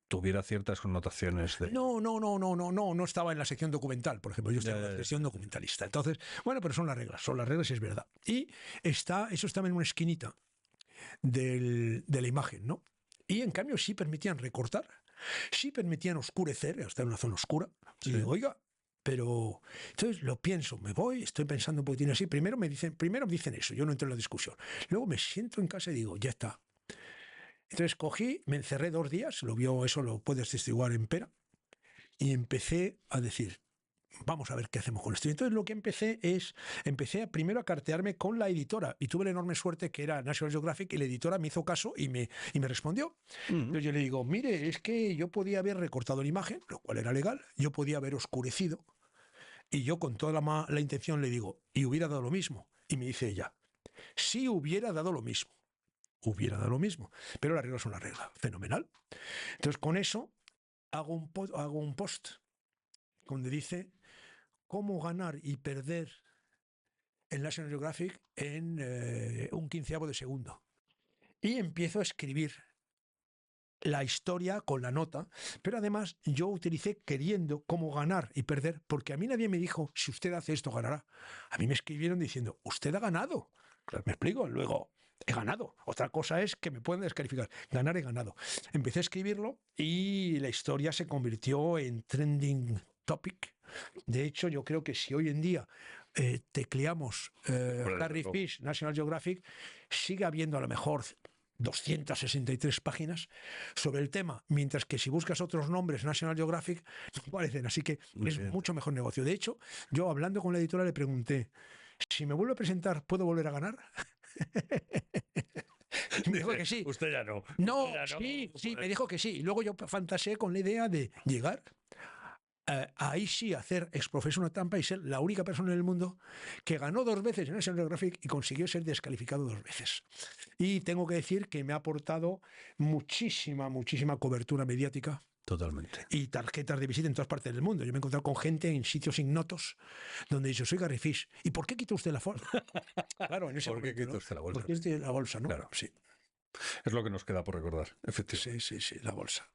tuviera ciertas connotaciones de... No estaba en la sección documental, por ejemplo, yo estaba en la sección documentalista. Entonces, bueno, pero son las reglas y es verdad. Y eso estaba en una esquinita de la imagen, ¿no? Y en cambio sí permitían recortar, sí permitían oscurecer, hasta en una zona oscura. Sí. Y digo, oiga, pero entonces lo pienso, me voy, estoy pensando un poquitín así. Primero me dicen eso, yo no entro en la discusión. Luego me siento en casa y digo, ya está. Entonces cogí, me encerré 2 días, eso lo puedes testiguar en Pera, y empecé a decir, vamos a ver qué hacemos con esto. Y entonces lo que empecé primero a cartearme con la editora y tuve la enorme suerte que era National Geographic y la editora me hizo caso y me respondió. Entonces yo le digo, mire, es que yo podía haber recortado la imagen, lo cual era legal, yo podía haber oscurecido y yo con toda la intención le digo, y hubiera dado lo mismo. Y me dice ella, sí hubiera dado lo mismo. Hubiera dado lo mismo. Pero la regla es una regla. Fenomenal. Entonces, con eso hago un post donde dice cómo ganar y perder en National Geographic en un quinceavo de segundo. Y empiezo a escribir la historia con la nota, pero además yo utilicé queriendo cómo ganar y perder, porque a mí nadie me dijo, si usted hace esto, ganará. A mí me escribieron diciendo, usted ha ganado. Claro, me explico, luego he ganado. Otra cosa es que me pueden descalificar. Ganar he ganado. Empecé a escribirlo y la historia se convirtió en trending topic. De hecho, yo creo que si hoy en día tecleamos Harry Fish, National Geographic, sigue habiendo a lo mejor 263 páginas sobre el tema, mientras que si buscas otros nombres National Geographic no aparecen, así que es mucho mejor negocio. De hecho, yo hablando con la editora le pregunté, si me vuelvo a presentar, ¿puedo volver a ganar? Me dijo que sí. Usted ya no. No, sí, me dijo que sí. Y luego yo fantaseé con la idea de llegar ahí sí hacer exprofeso una trampa y ser la única persona en el mundo que ganó 2 veces en National Geographic y consiguió ser descalificado 2 veces. Y tengo que decir que me ha aportado muchísima cobertura mediática. Totalmente. Y tarjetas de visita en todas partes del mundo. Yo me he encontrado con gente en sitios ignotos donde dice, soy Harry Fish. ¿Y por qué quita usted la bolsa? Claro, en ese ¿Por qué momento, quita ¿no? usted la bolsa? Porque es de la bolsa, ¿no? Claro. Sí. Es lo que nos queda por recordar, efectivamente. Sí, la bolsa.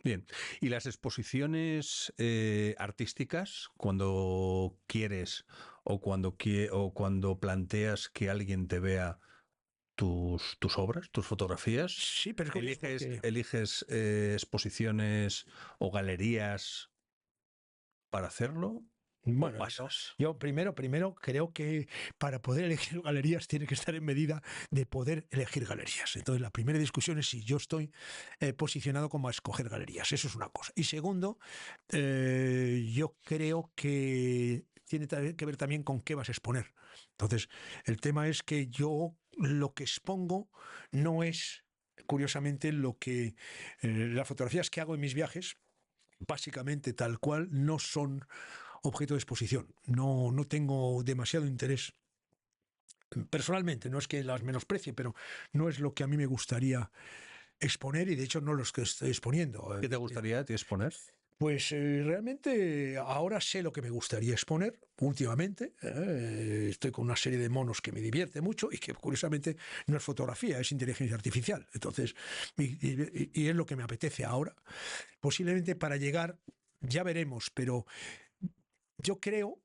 Bien. ¿Y las exposiciones artísticas, cuando quieres o cuando planteas que alguien te vea tus obras, tus fotografías? Sí, pero es que... ¿Eliges exposiciones o galerías para hacerlo? Bueno, pasas? yo primero creo que para poder elegir galerías tiene que estar en medida de poder elegir galerías. Entonces la primera discusión es si yo estoy posicionado como a escoger galerías. Eso es una cosa. Y segundo, yo creo que tiene que ver también con qué vas a exponer. Entonces, el tema es que yo lo que expongo no es, curiosamente, lo que las fotografías que hago en mis viajes, básicamente tal cual, no son objeto de exposición. No tengo demasiado interés. Personalmente, no es que las menosprecie, pero no es lo que a mí me gustaría exponer y de hecho no los que estoy exponiendo. ¿Qué te gustaría exponer? Pues realmente ahora sé lo que me gustaría exponer últimamente. Estoy con una serie de monos que me divierte mucho y que curiosamente no es fotografía, es inteligencia artificial. Entonces, y es lo que me apetece ahora. Posiblemente para llegar, ya veremos, pero yo creo,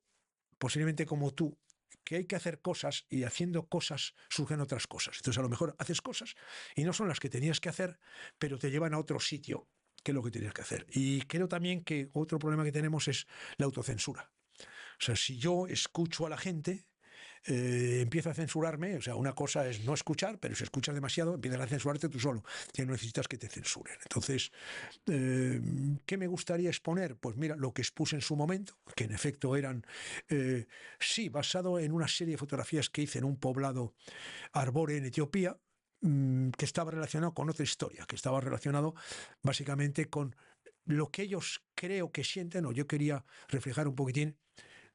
posiblemente como tú, que hay que hacer cosas y haciendo cosas surgen otras cosas. Entonces a lo mejor haces cosas y no son las que tenías que hacer, pero te llevan a otro sitio que es lo que tenías que hacer. Y creo también que otro problema que tenemos es la autocensura. O sea, si yo escucho a la gente, empiezo a censurarme. O sea, una cosa es no escuchar, pero si escuchas demasiado, empiezas a censurarte tú solo, que no necesitas que te censuren. Entonces, ¿qué me gustaría exponer? Pues mira, lo que expuse en su momento, que en efecto eran, sí, basado en una serie de fotografías que hice en un poblado arbóreo en Etiopía, que estaba relacionado con otra historia, que estaba relacionado básicamente con lo que ellos creo que sienten, o yo quería reflejar un poquitín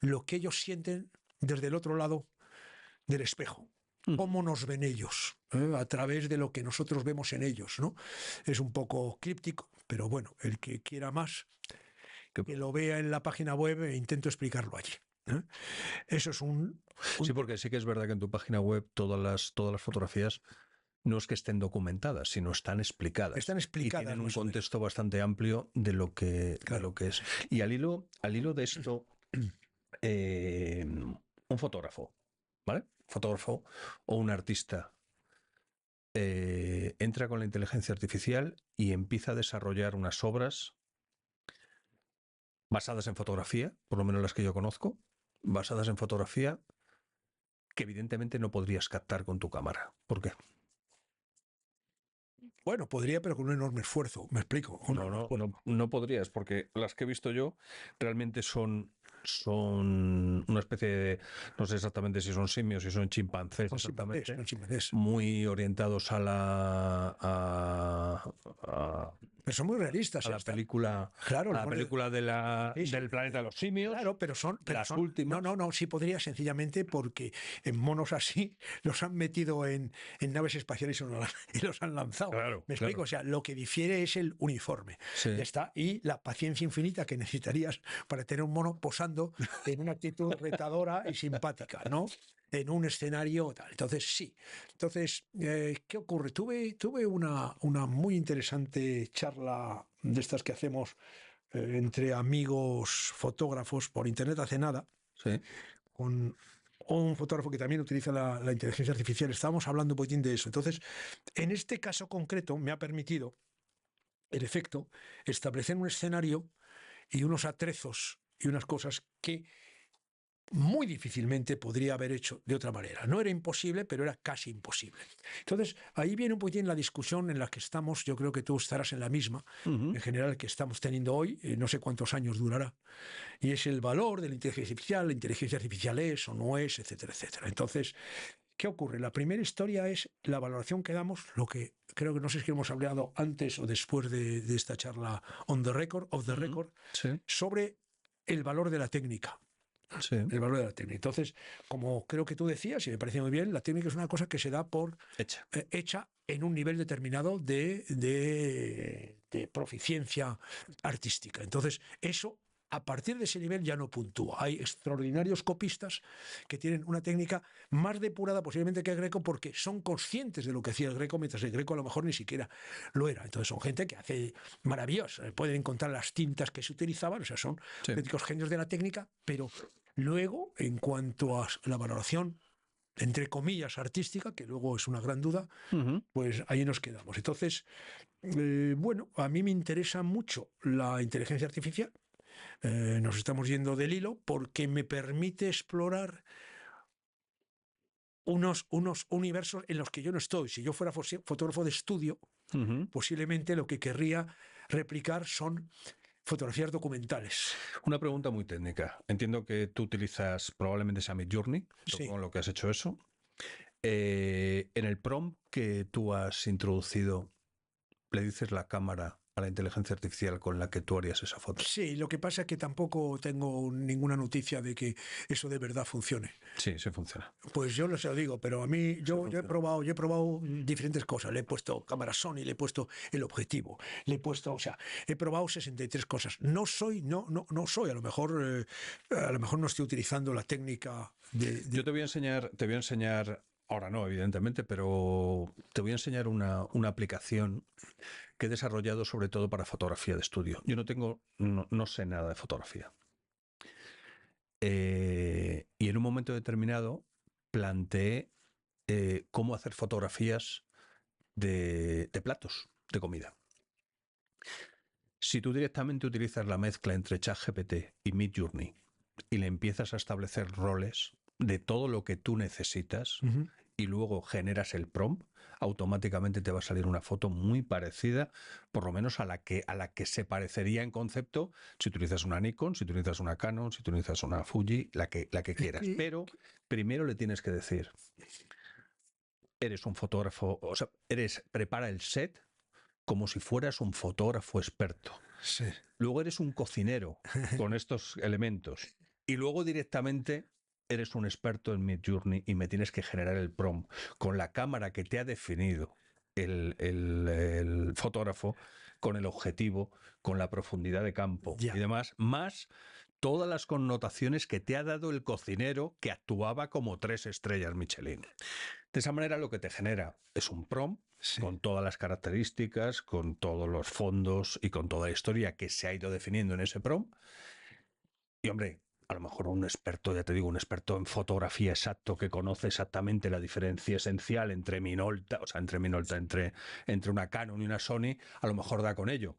lo que ellos sienten desde el otro lado del espejo. Cómo nos ven ellos, a través de lo que nosotros vemos en ellos, ¿no? Es un poco críptico, pero bueno, el que quiera más, que lo vea en la página web e intento explicarlo allí. Eso es un... Sí, porque sí que es verdad que en tu página web todas las fotografías no es que estén documentadas, sino están explicadas. Están explicadas. Y tienen un contexto bastante amplio de lo que, claro, de lo que es. Y al hilo de esto, un fotógrafo, ¿vale? Fotógrafo o un artista entra con la inteligencia artificial y empieza a desarrollar unas obras basadas en fotografía, por lo menos las que yo conozco, basadas en fotografía que evidentemente no podrías captar con tu cámara. ¿Por qué? Bueno, podría, pero con un enorme esfuerzo. ¿Me explico? No podrías, porque las que he visto yo realmente son una especie de, no sé exactamente si son simios, si son chimpancés, son chimpancés. muy orientados a Pero son muy realistas. a la hasta- película, Claro, a los la monos de- película sí, sí. del planeta de los simios, Claro, pero las son, últimas. no, sí podría sencillamente porque en monos así los han metido en naves espaciales y los han lanzado. Claro, ¿Me explico? claro. O sea, lo que difiere es el uniforme. Sí. Ya está. Y la paciencia infinita que necesitarías para tener un mono posando en una actitud retadora y simpática, ¿no? En un escenario tal. Entonces, sí. Entonces, ¿qué ocurre? Tuve una muy interesante charla de estas que hacemos entre amigos fotógrafos por internet hace nada, Sí. con un fotógrafo que también utiliza la inteligencia artificial. Estábamos hablando un poquitín de eso. Entonces, en este caso concreto, me ha permitido, en efecto, establecer un escenario y unos atrezos y unas cosas que muy difícilmente podría haber hecho de otra manera. No era imposible, pero era casi imposible. Entonces, ahí viene un poquitín la discusión en la que estamos. Yo creo que tú estarás en la misma, Ujú. en general, que estamos teniendo hoy. No sé cuántos años durará. Y es el valor de la inteligencia artificial es o no es, etcétera, etcétera. Entonces, ¿qué ocurre? La primera historia es la valoración que damos, lo que creo que no sé si hemos hablado antes o después de esta charla on the record, off the Ujú. record, Sí, sobre el valor de la técnica. sí. El valor de la técnica. Entonces, como creo que tú decías, y me parece muy bien, la técnica es una cosa que se da por Hecha. hecha en un nivel determinado de proficiencia artística. Entonces, eso, a partir de ese nivel ya no puntúa. Hay extraordinarios copistas que tienen una técnica más depurada posiblemente que el Greco porque son conscientes de lo que hacía el Greco, mientras el Greco a lo mejor ni siquiera lo era. Entonces son gente que hace maravilloso. Pueden encontrar las tintas que se utilizaban, o sea, son Sí. auténticos genios de la técnica, pero luego, en cuanto a la valoración entre comillas, artística, que luego es una gran duda, Ujú. pues ahí nos quedamos. Entonces, bueno, a mí me interesa mucho la inteligencia artificial. Nos estamos yendo del hilo porque me permite explorar unos universos en los que yo no estoy. Si yo fuera fotógrafo de estudio, Ujú. posiblemente lo que querría replicar son fotografías documentales. Una pregunta muy técnica. Entiendo que tú utilizas probablemente esa Midjourney, Sí. con lo que has hecho eso. En el prompt que tú has introducido, le dices la cámara a la inteligencia artificial con la que tú harías esa foto. Sí, lo que pasa es que tampoco tengo ninguna noticia de que eso de verdad funcione. Sí, sí funciona. Pues yo no se lo digo, pero a mí yo he funciona. probado diferentes cosas. Le he puesto cámara Sony, le he puesto el objetivo, le he puesto, o sea, he probado 63 cosas. No soy, a lo mejor no estoy utilizando la técnica Yo te voy a enseñar, ahora no, evidentemente, pero te voy a enseñar una aplicación que he desarrollado sobre todo para fotografía de estudio. Yo no sé nada de fotografía. Y en un momento determinado planteé cómo hacer fotografías de platos de comida. Si tú directamente utilizas la mezcla entre ChatGPT y Midjourney y le empiezas a establecer roles de todo lo que tú necesitas Ujú. y luego generas el prompt, automáticamente te va a salir una foto muy parecida, por lo menos a la que se parecería en concepto si utilizas una Nikon, si utilizas una Canon, si utilizas una Fuji, la que quieras. que- Pero primero le tienes que decir, eres un fotógrafo, o sea, prepara el set como si fueras un fotógrafo experto. Sí. Luego eres un cocinero con estos elementos. Y luego directamente eres un experto en Midjourney y me tienes que generar el prompt con la cámara que te ha definido el fotógrafo, con el objetivo, con la profundidad de campo Ya. y demás, más todas las connotaciones que te ha dado el cocinero que actuaba como 3 estrellas Michelin. De esa manera lo que te genera es un prompt Sí. con todas las características, con todos los fondos y con toda la historia que se ha ido definiendo en ese prompt. Y hombre, a lo mejor un experto, ya te digo, un experto en fotografía exacto que conoce exactamente la diferencia esencial entre Minolta, o sea, entre una Canon y una Sony, a lo mejor da con ello.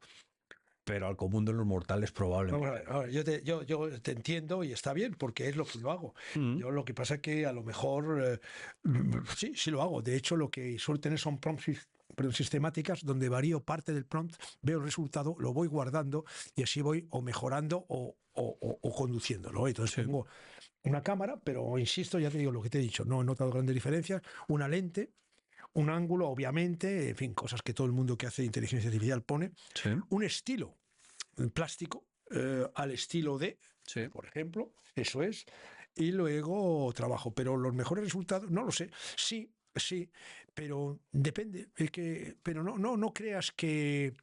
Pero al común de los mortales probablemente. Vamos a ver, yo te entiendo y está bien porque es lo que yo hago. Mm. Yo lo que pasa es que a lo mejor sí lo hago. De hecho, lo que suelo tener son prompts sistemáticas donde varío parte del prompt, veo el resultado, lo voy guardando y así voy o mejorando o conduciéndolo. Entonces Sí. tengo una cámara, pero insisto, ya te digo lo que te he dicho, no he notado grandes diferencias, una lente, un ángulo, obviamente, en fin, cosas que todo el mundo que hace inteligencia artificial pone, Sí, un estilo plástico al estilo de, sí. por ejemplo, eso es, y luego trabajo. Pero los mejores resultados, no lo sé, sí, sí, pero depende, es que, pero no creas que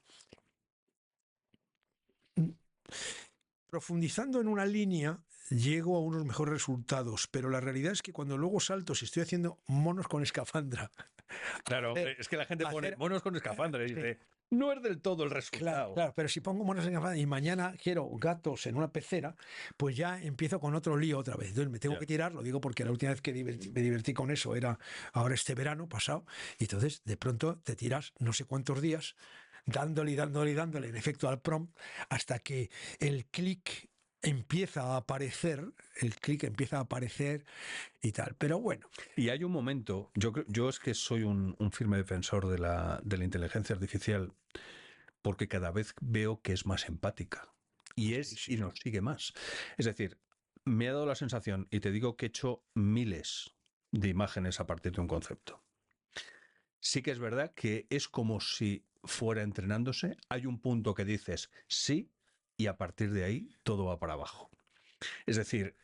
profundizando en una línea llego a unos mejores resultados, pero la realidad es que cuando luego salto, si estoy haciendo monos con escafandra, Claro, hacer, hombre, es que la gente pone hacer monos con escafandra y sí, dice, no es del todo el claro, resultado. claro, pero si pongo monos en escafandra y mañana quiero gatos en una pecera, pues ya empiezo con otro lío otra vez. Entonces me tengo Ya. que tirar, lo digo porque la última vez que me divertí con eso era ahora este verano pasado, y entonces de pronto te tiras no sé cuántos días dándole y dándole y dándole en efecto al prompt hasta que el clic empieza a aparecer, el clic empieza a aparecer y tal. Pero bueno, Y hay un momento, yo es que soy un firme defensor de la inteligencia artificial porque cada vez veo que es más empática sí, y sí. nos sigue más. Es decir, me ha dado la sensación, y te digo que he hecho miles de imágenes a partir de un concepto. Sí que es verdad que es como si fuera entrenándose. Hay un punto que dices sí y a partir de ahí todo va para abajo. Es decir,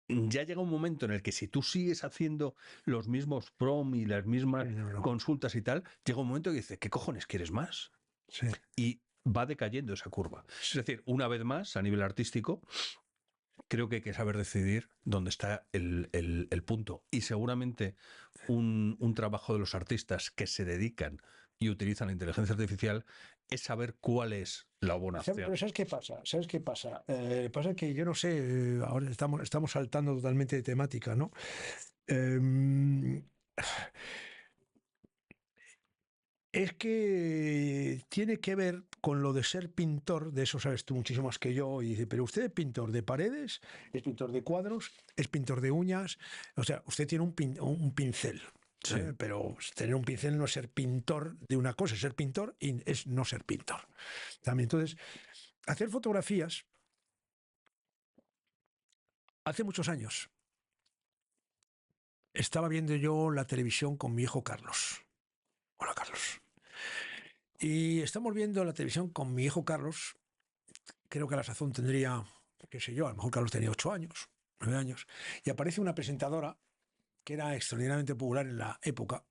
ya llega un momento en el que si tú sigues haciendo los mismos prom y las mismas No. consultas y tal, llega un momento que dices, ¿qué cojones quieres más? Sí. Y va decayendo esa curva. Es decir, una vez más, a nivel artístico, creo que hay que saber decidir dónde está el punto. Y seguramente un trabajo de los artistas que se dedican y utilizan la inteligencia artificial es saber cuál es la buena Pero opción. ¿sabes qué pasa? ¿Sabes qué pasa? Pasa que yo no sé, ahora estamos saltando totalmente de temática, ¿no? Em, es que tiene que ver con lo de ser pintor, de eso sabes tú muchísimo más que yo, y dice, pero usted es pintor de paredes, es pintor de cuadros, es pintor de uñas, o sea, usted tiene un pincel. Sí. Pero tener un pincel no es ser pintor de una cosa, ser pintor y es no ser pintor. También, entonces, hacer fotografías hace muchos años. Estaba viendo yo la televisión con mi hijo Carlos. Hola, Carlos. Y estamos viendo la televisión con mi hijo Carlos. Creo que a la sazón tendría, qué sé yo, a lo mejor Carlos tenía 8 años, 9 años. Y aparece una presentadora que era extraordinariamente popular en la época,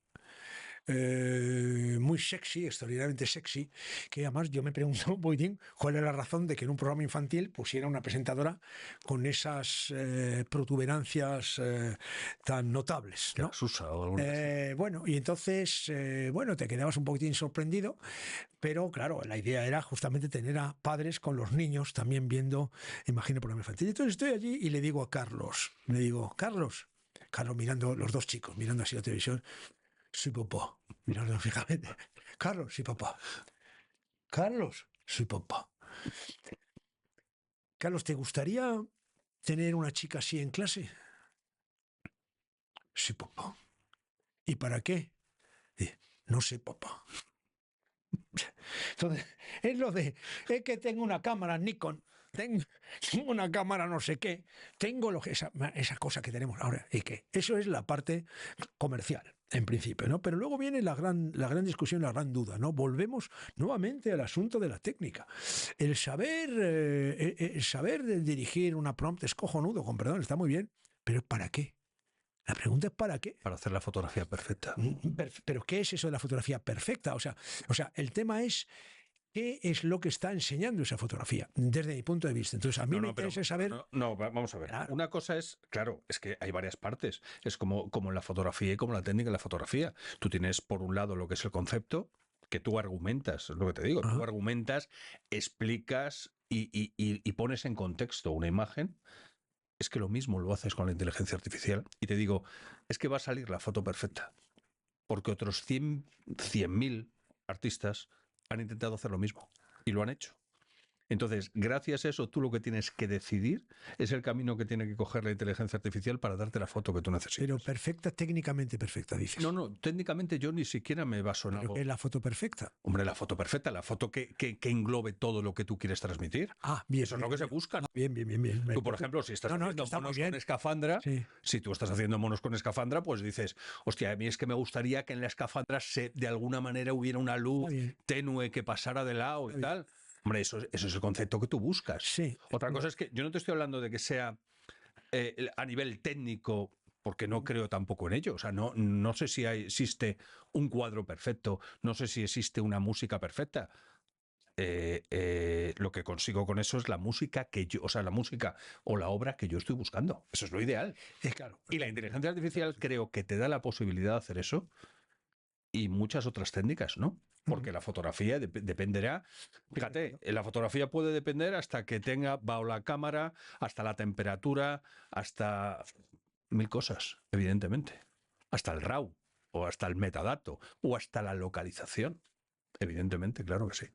muy sexy, extraordinariamente sexy, que además yo me pregunto un poquitín cuál es la razón de que en un programa infantil pusiera una presentadora con esas protuberancias tan notables, Que ¿no? las usa o alguna vez. Bueno, y entonces, bueno, te quedabas un poquitín sorprendido, pero claro, la idea era justamente tener a padres con los niños también viendo, imagino, programa infantil. Entonces estoy allí y le digo a Carlos, le digo, Carlos mirando, los dos chicos, mirando así la televisión, soy papá, mirando fijamente. Carlos, sí, papá. Carlos, soy papá. Carlos, ¿te gustaría tener una chica así en clase? Sí, papá. ¿Y para qué? Dice, no sé, papá. Entonces, es lo de, es que tengo una cámara Nikon, tengo una cámara no sé qué, tengo esa cosa que tenemos ahora. ¿Y qué? Eso es la parte comercial, en principio, ¿no? Pero luego viene la gran discusión, la gran duda, ¿no? Volvemos nuevamente al asunto de la técnica. El saber dirigir una prompt es cojonudo, con perdón, está muy bien, pero ¿para qué? La pregunta es ¿para qué? Para hacer la fotografía perfecta. Pero ¿qué es eso de la fotografía perfecta? O sea, el tema es qué es lo que está enseñando esa fotografía, desde mi punto de vista. Entonces, a mí No, me no, pero interesa saber, vamos a ver. claro, Una cosa es, claro, es que hay varias partes. Es como en la fotografía y como la técnica en la fotografía. Tú tienes, por un lado, lo que es el concepto, que tú argumentas, es lo que te digo, tú ajá, argumentas, explicas y pones en contexto una imagen. Es que lo mismo lo haces con la inteligencia artificial. Y te digo, es que va a salir la foto perfecta. Porque otros 100.000 artistas han intentado hacer lo mismo. Y lo han hecho. Entonces, gracias a eso, tú lo que tienes que decidir es el camino que tiene que coger la inteligencia artificial para darte la foto que tú necesitas. Pero perfecta, técnicamente perfecta, dices. No, técnicamente yo ni siquiera me baso en Pero algo. ¿qué es la foto perfecta? Hombre, la foto perfecta, la foto que englobe todo lo que tú quieres transmitir. Bien. Eso es lo que se busca. Bien. Tú, por ejemplo, si estás haciendo está muy monos bien. con escafandra, Sí. si tú estás haciendo monos con escafandra, pues dices, hostia, a mí es que me gustaría que en la escafandra de alguna manera hubiera una luz tenue que pasara de lado y tal. Hombre, eso es el concepto que tú buscas. Sí. Otra cosa es que yo no te estoy hablando de que sea a nivel técnico, porque no creo tampoco en ello. O sea, no sé si existe un cuadro perfecto, no sé si existe una música perfecta. Lo que consigo con eso es la música la música o la obra que yo estoy buscando. Eso es lo ideal. Claro. Y la inteligencia artificial creo que te da la posibilidad de hacer eso y muchas otras técnicas, ¿no? Porque la fotografía dependerá, fíjate, la fotografía puede depender hasta que tenga bajo la cámara, hasta la temperatura, hasta 1000 cosas, evidentemente. Hasta el RAW, o hasta el metadato, o hasta la localización. Evidentemente, claro que sí.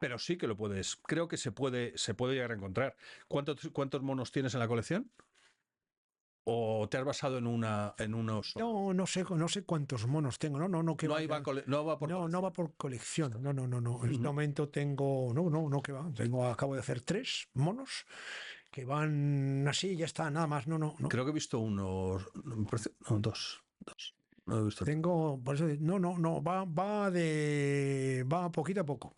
Pero sí que lo puedes, creo que se puede llegar a encontrar. ¿Cuántos monos tienes en la colección? ¿O te has basado en unos? No sé cuántos monos tengo. No va por colección. No. En este momento tengo, que va. Acabo de hacer 3 monos que van así, ya está, nada más. No. Creo que he visto unos, no, dos. No he visto. Tengo, por eso, va poquito a poco,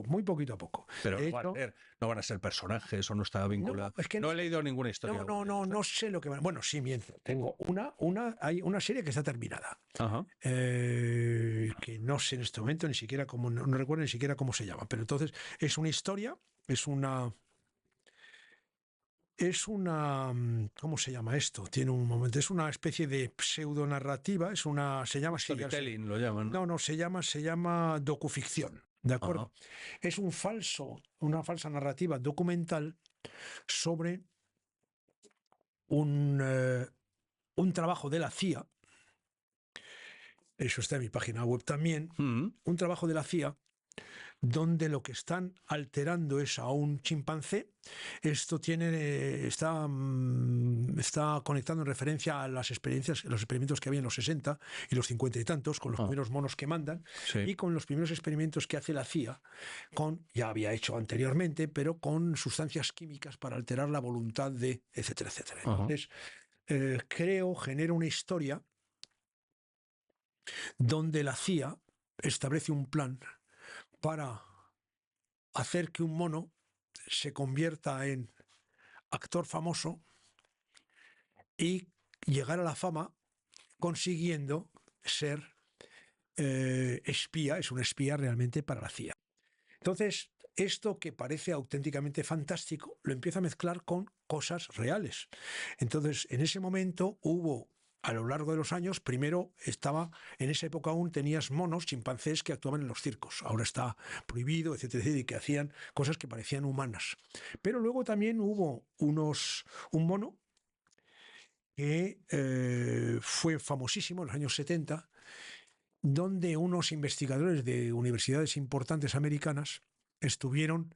muy poquito a poco. Pero no van a ser personajes o no está vinculado. No he leído ninguna historia. No sé lo que van. Bueno, sí, miento. Tengo hay una serie que está terminada. Ajá. Que no sé en este momento ni siquiera cómo, no recuerdo ni siquiera cómo se llama. Pero entonces es una historia, es una, ¿cómo se llama esto? Tiene un momento, es una especie de pseudonarrativa, se llama Storytelling lo llaman. No, se llama docuficción, ¿de acuerdo? Es una falsa narrativa documental sobre un trabajo de la CIA, eso está en mi página web también, un trabajo de la CIA donde lo que están alterando es a un chimpancé. Esto está conectando en referencia a los experimentos que había en los 60 y los 50 y tantos, con los primeros monos que mandan, y con los primeros experimentos que hace la CIA, ya había hecho anteriormente, pero con sustancias químicas para alterar la voluntad de, etcétera. Entonces, genera una historia donde la CIA establece un plan para hacer que un mono se convierta en actor famoso y llegar a la fama consiguiendo ser espía, es un espía realmente para la CIA. Entonces, esto que parece auténticamente fantástico lo empieza a mezclar con cosas reales. Entonces, en ese momento hubo, a lo largo de los años, primero en esa época aún tenías monos, chimpancés que actuaban en los circos. Ahora está prohibido, etcétera, y que hacían cosas que parecían humanas. Pero luego también hubo un mono que fue famosísimo en los años 70, donde unos investigadores de universidades importantes americanas estuvieron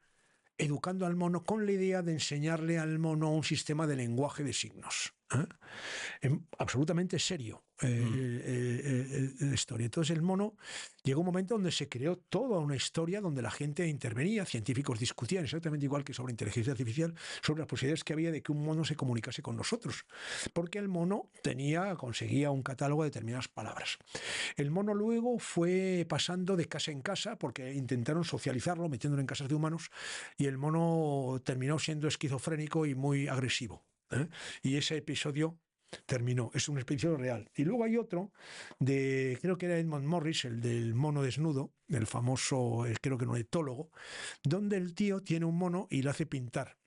educando al mono con la idea de enseñarle al mono un sistema de lenguaje de signos. Absolutamente serio la historia. Entonces el mono llegó un momento donde se creó toda una historia donde la gente intervenía, científicos discutían exactamente igual que sobre inteligencia artificial, sobre las posibilidades que había de que un mono se comunicase con nosotros, porque el mono conseguía un catálogo de determinadas palabras. El mono luego fue pasando de casa en casa porque intentaron socializarlo metiéndolo en casas de humanos y el mono terminó siendo esquizofrénico y muy agresivo. Y ese episodio terminó, es un episodio real. Y luego hay otro creo que era Edmund Morris, el del mono desnudo, el famoso, creo que un etólogo, donde el tío tiene un mono y le hace pintar.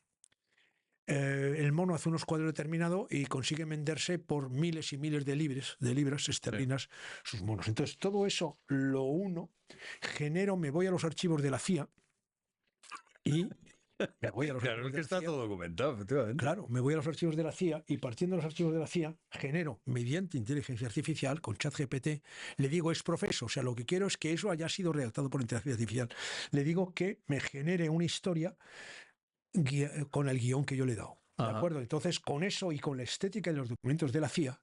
El mono hace unos cuadros determinados y consigue venderse por miles y miles de libras esterlinas sus monos. Entonces todo eso lo uno, me voy a los archivos de la CIA y Me voy a los Claro, archivos es de que la está CIA. todo documentado, efectivamente. Claro, me voy a los archivos de la CIA y partiendo de los archivos de la CIA genero mediante inteligencia artificial con ChatGPT, le digo es profeso, o sea, lo que quiero es que eso haya sido redactado por inteligencia artificial. Le digo que me genere una historia con el guión que yo le he dado. ¿De Ajá. acuerdo? Entonces, con eso y con la estética de los documentos de la CIA,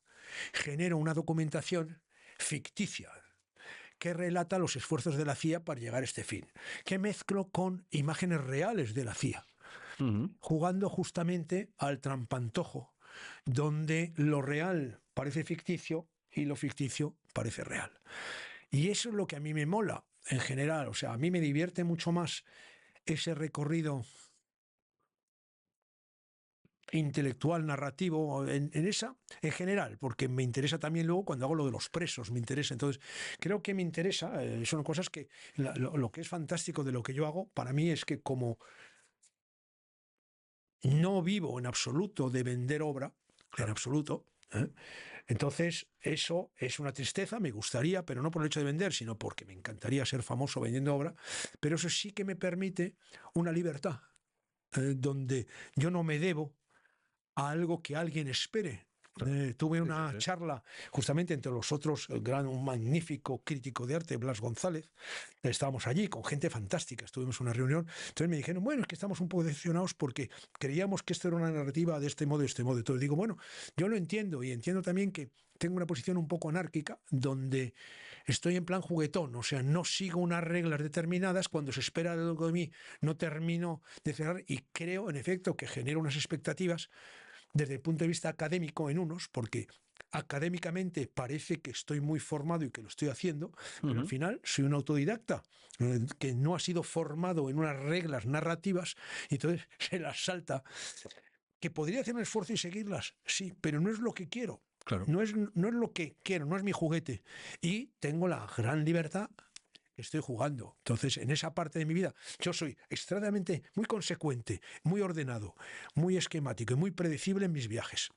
genero una documentación ficticia que relata los esfuerzos de la CIA para llegar a este fin, que mezclo con imágenes reales de la CIA, Ujú. jugando justamente al trampantojo, donde lo real parece ficticio y lo ficticio parece real. Y eso es lo que a mí me mola en general, o sea, a mí me divierte mucho más ese recorrido intelectual, narrativo, esa, en general, porque me interesa también luego cuando hago lo de los presos, me interesa. Entonces, creo que me interesa, son cosas que lo que es fantástico de lo que yo hago, para mí es que como no vivo en absoluto de vender obra, en Claro. absoluto, ¿eh? Entonces eso es una tristeza, me gustaría, pero no por el hecho de vender, sino porque me encantaría ser famoso vendiendo obra, pero eso sí que me permite una libertad, donde yo no me debo a algo que alguien espere. Claro. Tuve Sí, sí, una sí. charla justamente entre los otros, un magnífico crítico de arte, Blas González. Estábamos allí con gente fantástica, estuvimos en una reunión. Entonces me dijeron, bueno, es que estamos un poco decepcionados porque creíamos que esto era una narrativa de este modo y de este modo. Entonces digo, bueno, yo lo entiendo y entiendo también que tengo una posición un poco anárquica donde estoy en plan juguetón, o sea, no sigo unas reglas determinadas, cuando se espera algo de mí no termino de cerrar y creo, en efecto, que genero unas expectativas desde el punto de vista académico en unos, porque académicamente parece que estoy muy formado y que lo estoy haciendo, pero al Ujú. final soy un autodidacta que no ha sido formado en unas reglas narrativas y entonces se las salta. ¿Que podría hacer un esfuerzo y seguirlas? Sí, pero no es lo que quiero. Claro. No es lo que quiero, no es mi juguete. Y tengo la gran libertad que estoy jugando. Entonces, en esa parte de mi vida, yo soy extremadamente muy consecuente, muy ordenado, muy esquemático y muy predecible en mis viajes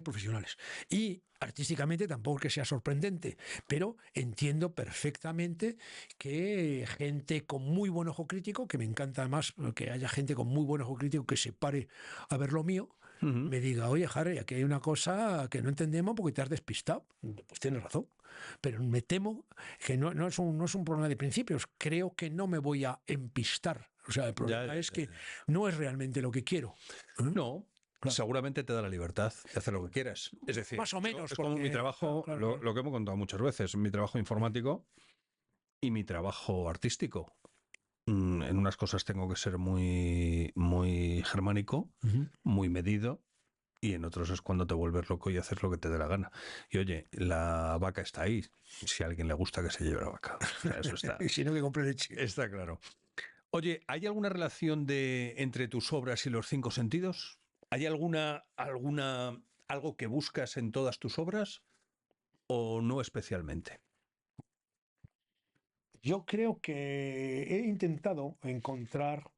profesionales. Y artísticamente tampoco que sea sorprendente, pero entiendo perfectamente que gente con muy buen ojo crítico, que me encanta además que haya gente con muy buen ojo crítico que se pare a ver lo mío, Ujú. me diga, oye, Harry, aquí hay una cosa que no entendemos porque te has despistado. Pues tienes razón. Pero me temo que no es un problema de principios. Creo que no me voy a empistar. O sea, el Ya, problema ya, es ya, que ya. no es realmente lo que quiero. ¿Eh? No, Claro. seguramente te da la libertad de hacer lo que quieras. Es decir, Más o yo menos, es como mi porque. Claro, trabajo, claro, claro. lo que hemos contado muchas veces, mi trabajo informático y mi trabajo artístico. En unas cosas tengo que ser muy, muy germánico, Uh-huh. muy medido, y en otros es cuando te vuelves loco y haces lo que te dé la gana. Y oye, la vaca está ahí. Si a alguien le gusta que se lleve la vaca. O sea, eso está, Y si no, que compre leche. está claro. Oye, ¿hay alguna relación entre tus obras y los cinco sentidos? ¿Hay algo que buscas en todas tus obras o no especialmente? Yo creo que he intentado encontrar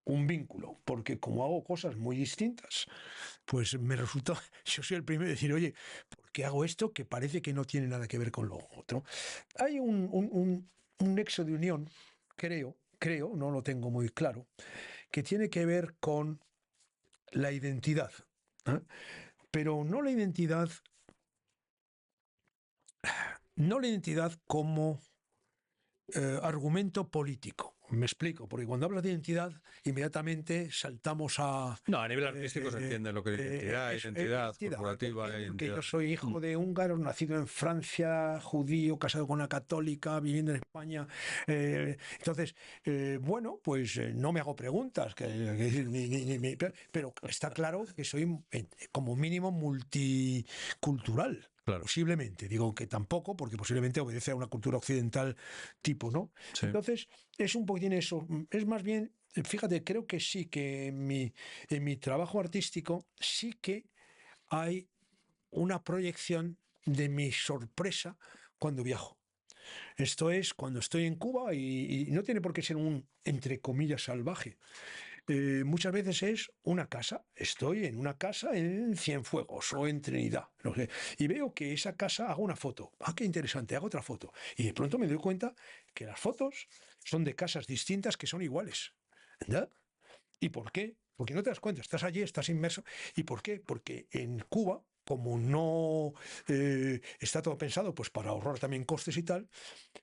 un vínculo, porque como hago cosas muy distintas, pues me resulta, yo soy el primero en decir, oye, ¿por qué hago esto que parece que no tiene nada que ver con lo otro? Hay un nexo de unión, creo, no lo tengo muy claro, que tiene que ver con la identidad, ¿eh? Pero no la identidad como argumento político. Me explico, porque cuando hablas de identidad, inmediatamente saltamos a No, a nivel artístico se entiende lo que es identidad, identidad identidad. corporativa, Porque yo identidad. soy hijo de húngaros, nacido en Francia, judío, casado con una católica, viviendo en España. Entonces, bueno, pues no me hago preguntas, pero está claro que soy como mínimo multicultural. Claro, Posiblemente, digo que tampoco, porque posiblemente obedece a una cultura occidental tipo, ¿no? sí. Entonces, es un poquitín eso. Es más bien, fíjate, creo que sí, que en mi trabajo artístico sí que hay una proyección de mi sorpresa cuando viajo. Esto es cuando estoy en Cuba y no tiene por qué ser un, entre comillas, salvaje. Muchas veces es una casa. Estoy en una casa en Cienfuegos o en Trinidad, no sé, y veo que esa casa, hago una foto. Ah, qué interesante, hago otra foto. Y de pronto me doy cuenta que las fotos son de casas distintas que son iguales. ¿Verdad? ¿Y por qué? Porque no te das cuenta, estás allí, estás inmerso. ¿Y por qué? Porque en Cuba, como no está todo pensado pues para ahorrar también costes y tal,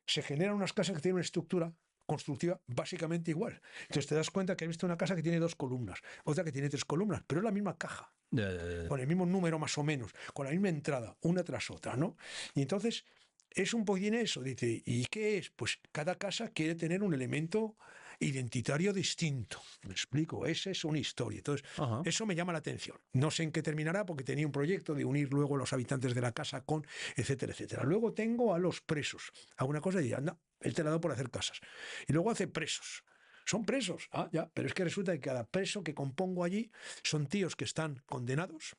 se generan unas casas que tienen una estructura constructiva básicamente igual. Entonces te das cuenta que has visto una casa que tiene 2 columnas, otra que tiene 3 columnas, pero es la misma caja, Ya, ya, ya. con el mismo número más o menos, con la misma entrada, una tras otra, ¿no? Y entonces es un poquito eso, dice, ¿y qué es? Pues cada casa quiere tener un elemento identitario distinto. Me explico, esa es una historia. Entonces, Ajá. eso me llama la atención. No sé en qué terminará porque tenía un proyecto de unir luego a los habitantes de la casa con, etcétera, etcétera. Luego tengo a los presos. Hago una cosa y digo, anda, él te la ha dado por hacer casas. Y luego hace presos. Son presos. Ah, ya, pero es que resulta que cada preso que compongo allí son tíos que están condenados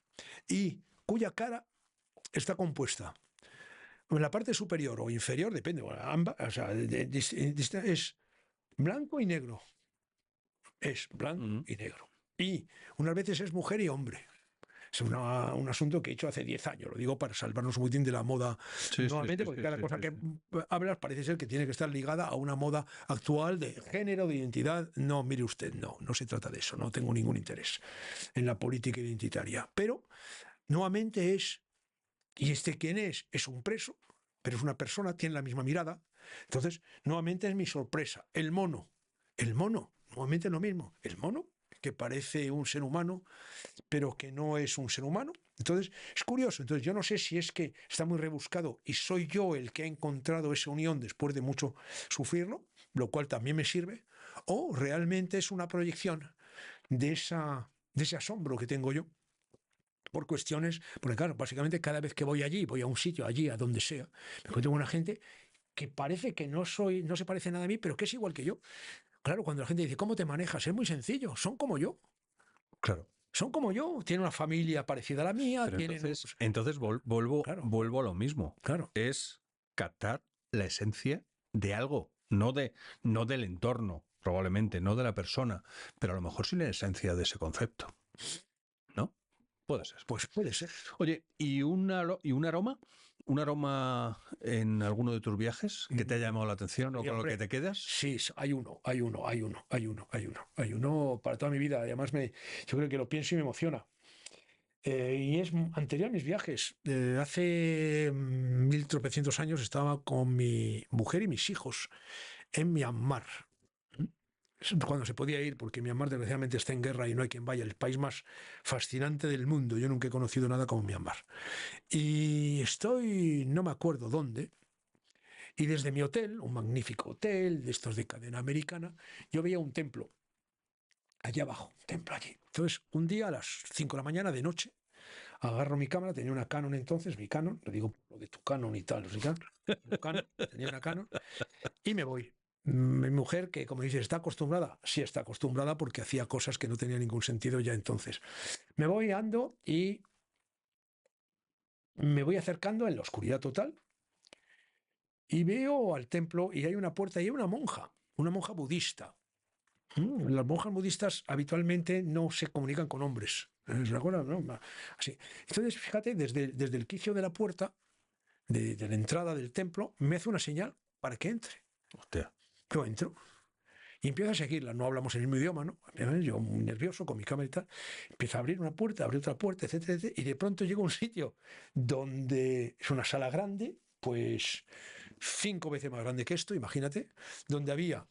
y cuya cara está compuesta en la parte superior o inferior, depende, bueno, ambas, o sea, es blanco y negro. Es blanco Ujú. y negro. Y unas veces es mujer y hombre. Es un asunto que he hecho hace 10 años. Lo digo para salvarnos un poquitín de la moda Sí, sí, nuevamente, sí, porque sí, cada sí, cosa sí, que sí. hablas parece ser que tiene que estar ligada a una moda actual de género, de identidad. No, mire usted, no, no se trata de eso. No tengo ningún interés en la política identitaria. Pero nuevamente es, ¿y este quién es? Es un preso, pero es una persona, tiene la misma mirada. Entonces, nuevamente es mi sorpresa. El mono, nuevamente lo mismo. El mono, que parece un ser humano, pero que no es un ser humano. Entonces, es curioso. Entonces, yo no sé si es que está muy rebuscado y soy yo el que ha encontrado esa unión después de mucho sufrirlo, lo cual también me sirve, o realmente es una proyección de ese asombro que tengo yo por cuestiones, porque claro, básicamente cada vez que voy allí, voy a un sitio, allí, a donde sea, me encuentro con una gente que parece que no se parece nada a mí, pero que es igual que yo. Claro, cuando la gente dice, ¿cómo te manejas? Es muy sencillo, son como yo. Claro. Son como yo, tienen una familia parecida a la mía, Pero tienen entonces, unos... vuelvo, Claro, vuelvo a lo mismo. claro. Es captar la esencia de algo, no del entorno, probablemente, no de la persona, pero a lo mejor sí la esencia de ese concepto, ¿no? Puede ser. Pues puede ser. Oye, ¿y un aroma? ¿Un aroma en alguno de tus viajes que te haya llamado la atención o Y con lo que hombre, te quedas? sí, hay uno para toda mi vida. Además, yo creo que lo pienso y me emociona. Y es anterior a mis viajes. Hace mil tropecientos años estaba con mi mujer y mis hijos en Myanmar. Es cuando se podía ir, porque Myanmar desgraciadamente está en guerra y no hay quien vaya, el país más fascinante del mundo. Yo nunca he conocido nada como Myanmar. Y estoy, no me acuerdo dónde, y desde mi hotel, un magnífico hotel, de estos de cadena americana, yo veía un templo allá abajo, un templo allí. Entonces, un día a las 5 de la mañana, de noche, agarro mi cámara, tenía una Canon entonces, mi Canon, le digo lo de tu Canon y tal, no sé qué, un Canon, tenía una Canon, y me voy. Mi mujer, que como dices, ¿está acostumbrada? Sí, está acostumbrada porque hacía cosas que no tenían ningún sentido ya entonces. Me voy, ando y me voy acercando en la oscuridad total y veo al templo y hay una puerta y hay una monja budista. Las monjas budistas habitualmente no se comunican con hombres. ¿Se acuerdan? ¿No? Así. Entonces, fíjate, desde el quicio de la puerta, de la entrada del templo, me hace una señal para que entre. Hostia. Yo entro y empiezo a seguirla. No hablamos el mismo idioma, ¿no? Yo muy nervioso con mi cámara y tal. Empiezo a abrir una puerta, abrir otra puerta, etcétera, etcétera. Y de pronto llego a un sitio donde es una sala grande, pues 5 veces más grande que esto, imagínate, donde había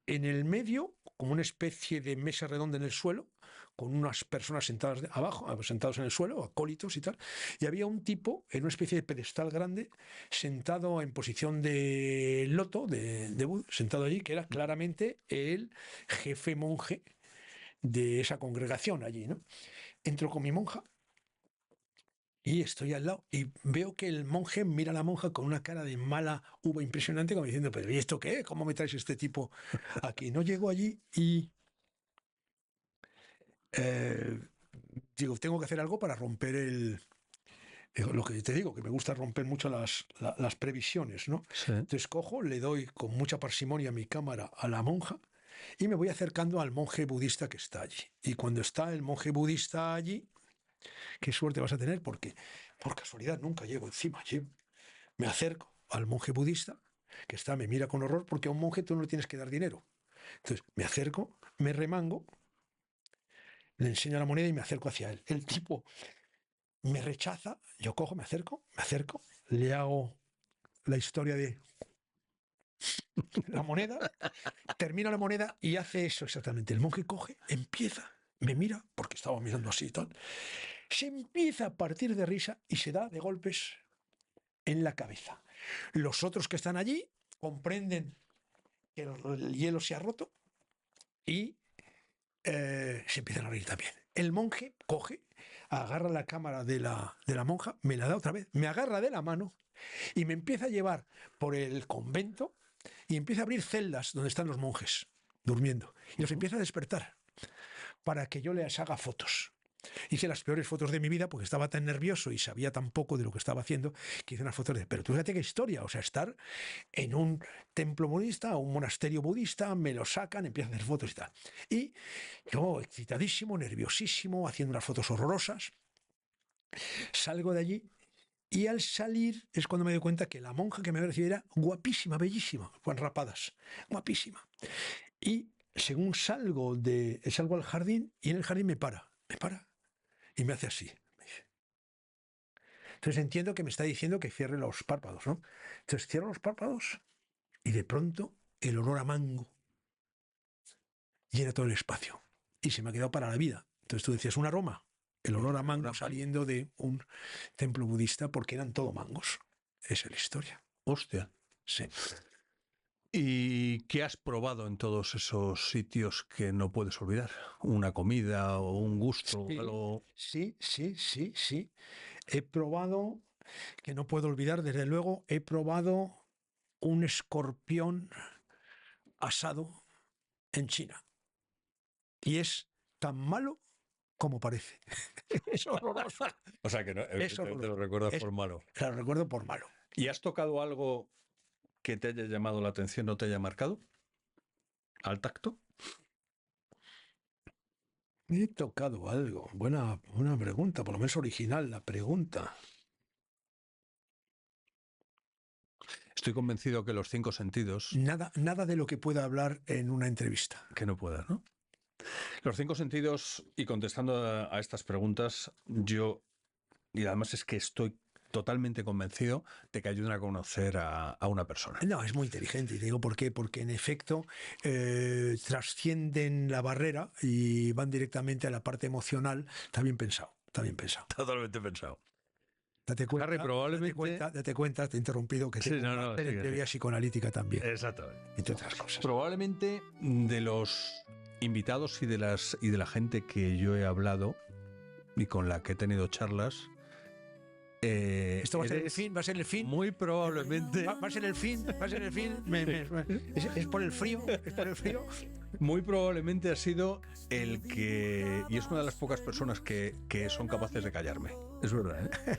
en el medio, como una especie de mesa redonda en el suelo, con unas personas sentadas abajo, sentados en el suelo, acólitos y tal, y había un tipo en una especie de pedestal grande, sentado en posición de loto, sentado allí, que era claramente el jefe monje de esa congregación allí, ¿no? Entro con mi monja y estoy al lado y veo que el monje mira a la monja con una cara de mala uva impresionante, como diciendo, pero ¿y esto qué? ¿Cómo me traes este tipo aquí? No llego allí y eh, digo, tengo que hacer algo para romper lo que te digo, que me gusta romper mucho las previsiones, ¿no? Sí. Entonces cojo, le doy con mucha parsimonia mi cámara a la monja y me voy acercando al monje budista que está allí. Y cuando está el monje budista allí, qué suerte vas a tener porque por casualidad nunca llego encima. Me acerco al monje budista que está, me mira con horror porque a un monje tú no le tienes que dar dinero. Entonces me acerco, me remango le enseño la moneda y me acerco hacia él. El tipo me rechaza, yo cojo, me acerco, le hago la historia de la moneda, termina la moneda y hace eso exactamente. El monje coge, empieza, me mira, porque estaba mirando así y tal, se empieza a partir de risa y se da de golpes en la cabeza. Los otros que están allí comprenden que el hielo se ha roto y se empiezan a reír también. El monje coge, agarra la cámara de la monja, me la da otra vez, me agarra de la mano y me empieza a llevar por el convento y empieza a abrir celdas donde están los monjes durmiendo y los empieza a despertar para que yo les haga fotos. Hice las peores fotos de mi vida porque estaba tan nervioso y sabía tan poco de lo que estaba haciendo que hice unas fotos de... Pero tú fíjate qué historia, o sea, estar en un templo budista o un monasterio budista, me lo sacan, empiezo a hacer fotos y tal. Y yo, excitadísimo, nerviosísimo, haciendo unas fotos horrorosas, salgo de allí y al salir es cuando me doy cuenta que la monja que me había recibido era guapísima, bellísima, con rapadas, guapísima. Y según salgo al jardín y en el jardín me para y me hace así. Entonces entiendo que me está diciendo que cierre los párpados, ¿no? Entonces cierro los párpados y de pronto el olor a mango llena todo el espacio y se me ha quedado para la vida. Entonces tú decías, un aroma, el olor a mango saliendo de un templo budista porque eran todo mangos. Esa es la historia. Hostia. Sí. ¿Y qué has probado en todos esos sitios que no puedes olvidar? ¿Una comida o un gusto? Sí, Algo... sí. He probado, que no puedo olvidar, desde luego, he probado un escorpión asado en China. Y es tan malo como parece. Es horroroso. O sea que no, Es horroroso. te lo recuerdas por malo. Lo recuerdo por malo. ¿Y has tocado algo que te haya llamado la atención, no te haya marcado? ¿Al tacto? He tocado algo. Buena pregunta, por lo menos original la pregunta. Estoy convencido que los 5 sentidos... Nada de lo que pueda hablar en una entrevista. Que no puedas, ¿no? Los 5 sentidos, y contestando a estas preguntas, y además es que estoy totalmente convencido de que ayudan a conocer a una persona. No, es muy inteligente. Y te digo por qué. Porque en efecto trascienden la barrera y van directamente a la parte emocional. Está bien pensado. Totalmente pensado. Date cuenta, Harry, probablemente... date cuenta, te he interrumpido, que tengo un máster en teoría psicoanalítica también. Exactamente. Entre otras cosas. Probablemente de los invitados y de la gente que yo he hablado y con la que he tenido charlas... ¿Esto va a ser el fin? ¿Va a ser el fin? Muy probablemente... ¿Va a ser el fin? ¿Es por el frío? Muy probablemente ha sido el que... Y es una de las pocas personas que son capaces de callarme. Es verdad, ¿eh?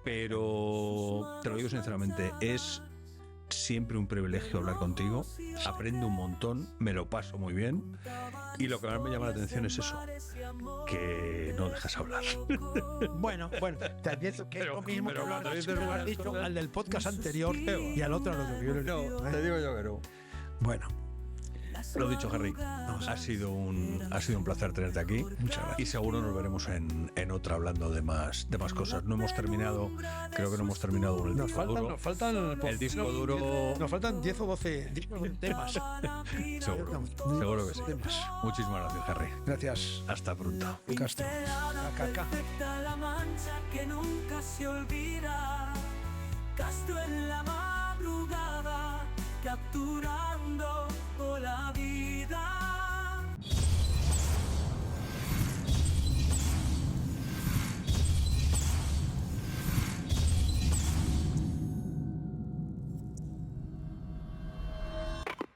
Pero te lo digo sinceramente, es siempre un privilegio hablar contigo. Aprendo un montón, me lo paso muy bien. Y lo que más me llama la atención es eso, que no dejas hablar. Bueno, te advierto que es lo mismo que lo has dicho al del podcast anterior y al otro a lo que yo no, te digo yo que no. Bueno. Lo dicho, Harry, ha sido un placer tenerte aquí. Muchas gracias. Y seguro nos veremos en otra hablando de más cosas. No hemos terminado, creo que no hemos terminado con el disco duro. Nos faltan el disco duro. Nos faltan 10 o 12 temas. Seguro que sí. Muchísimas gracias, Harry. Gracias. Hasta pronto. Castro. La mancha que nunca se olvida. Castro en la madrugada, capturando la vida.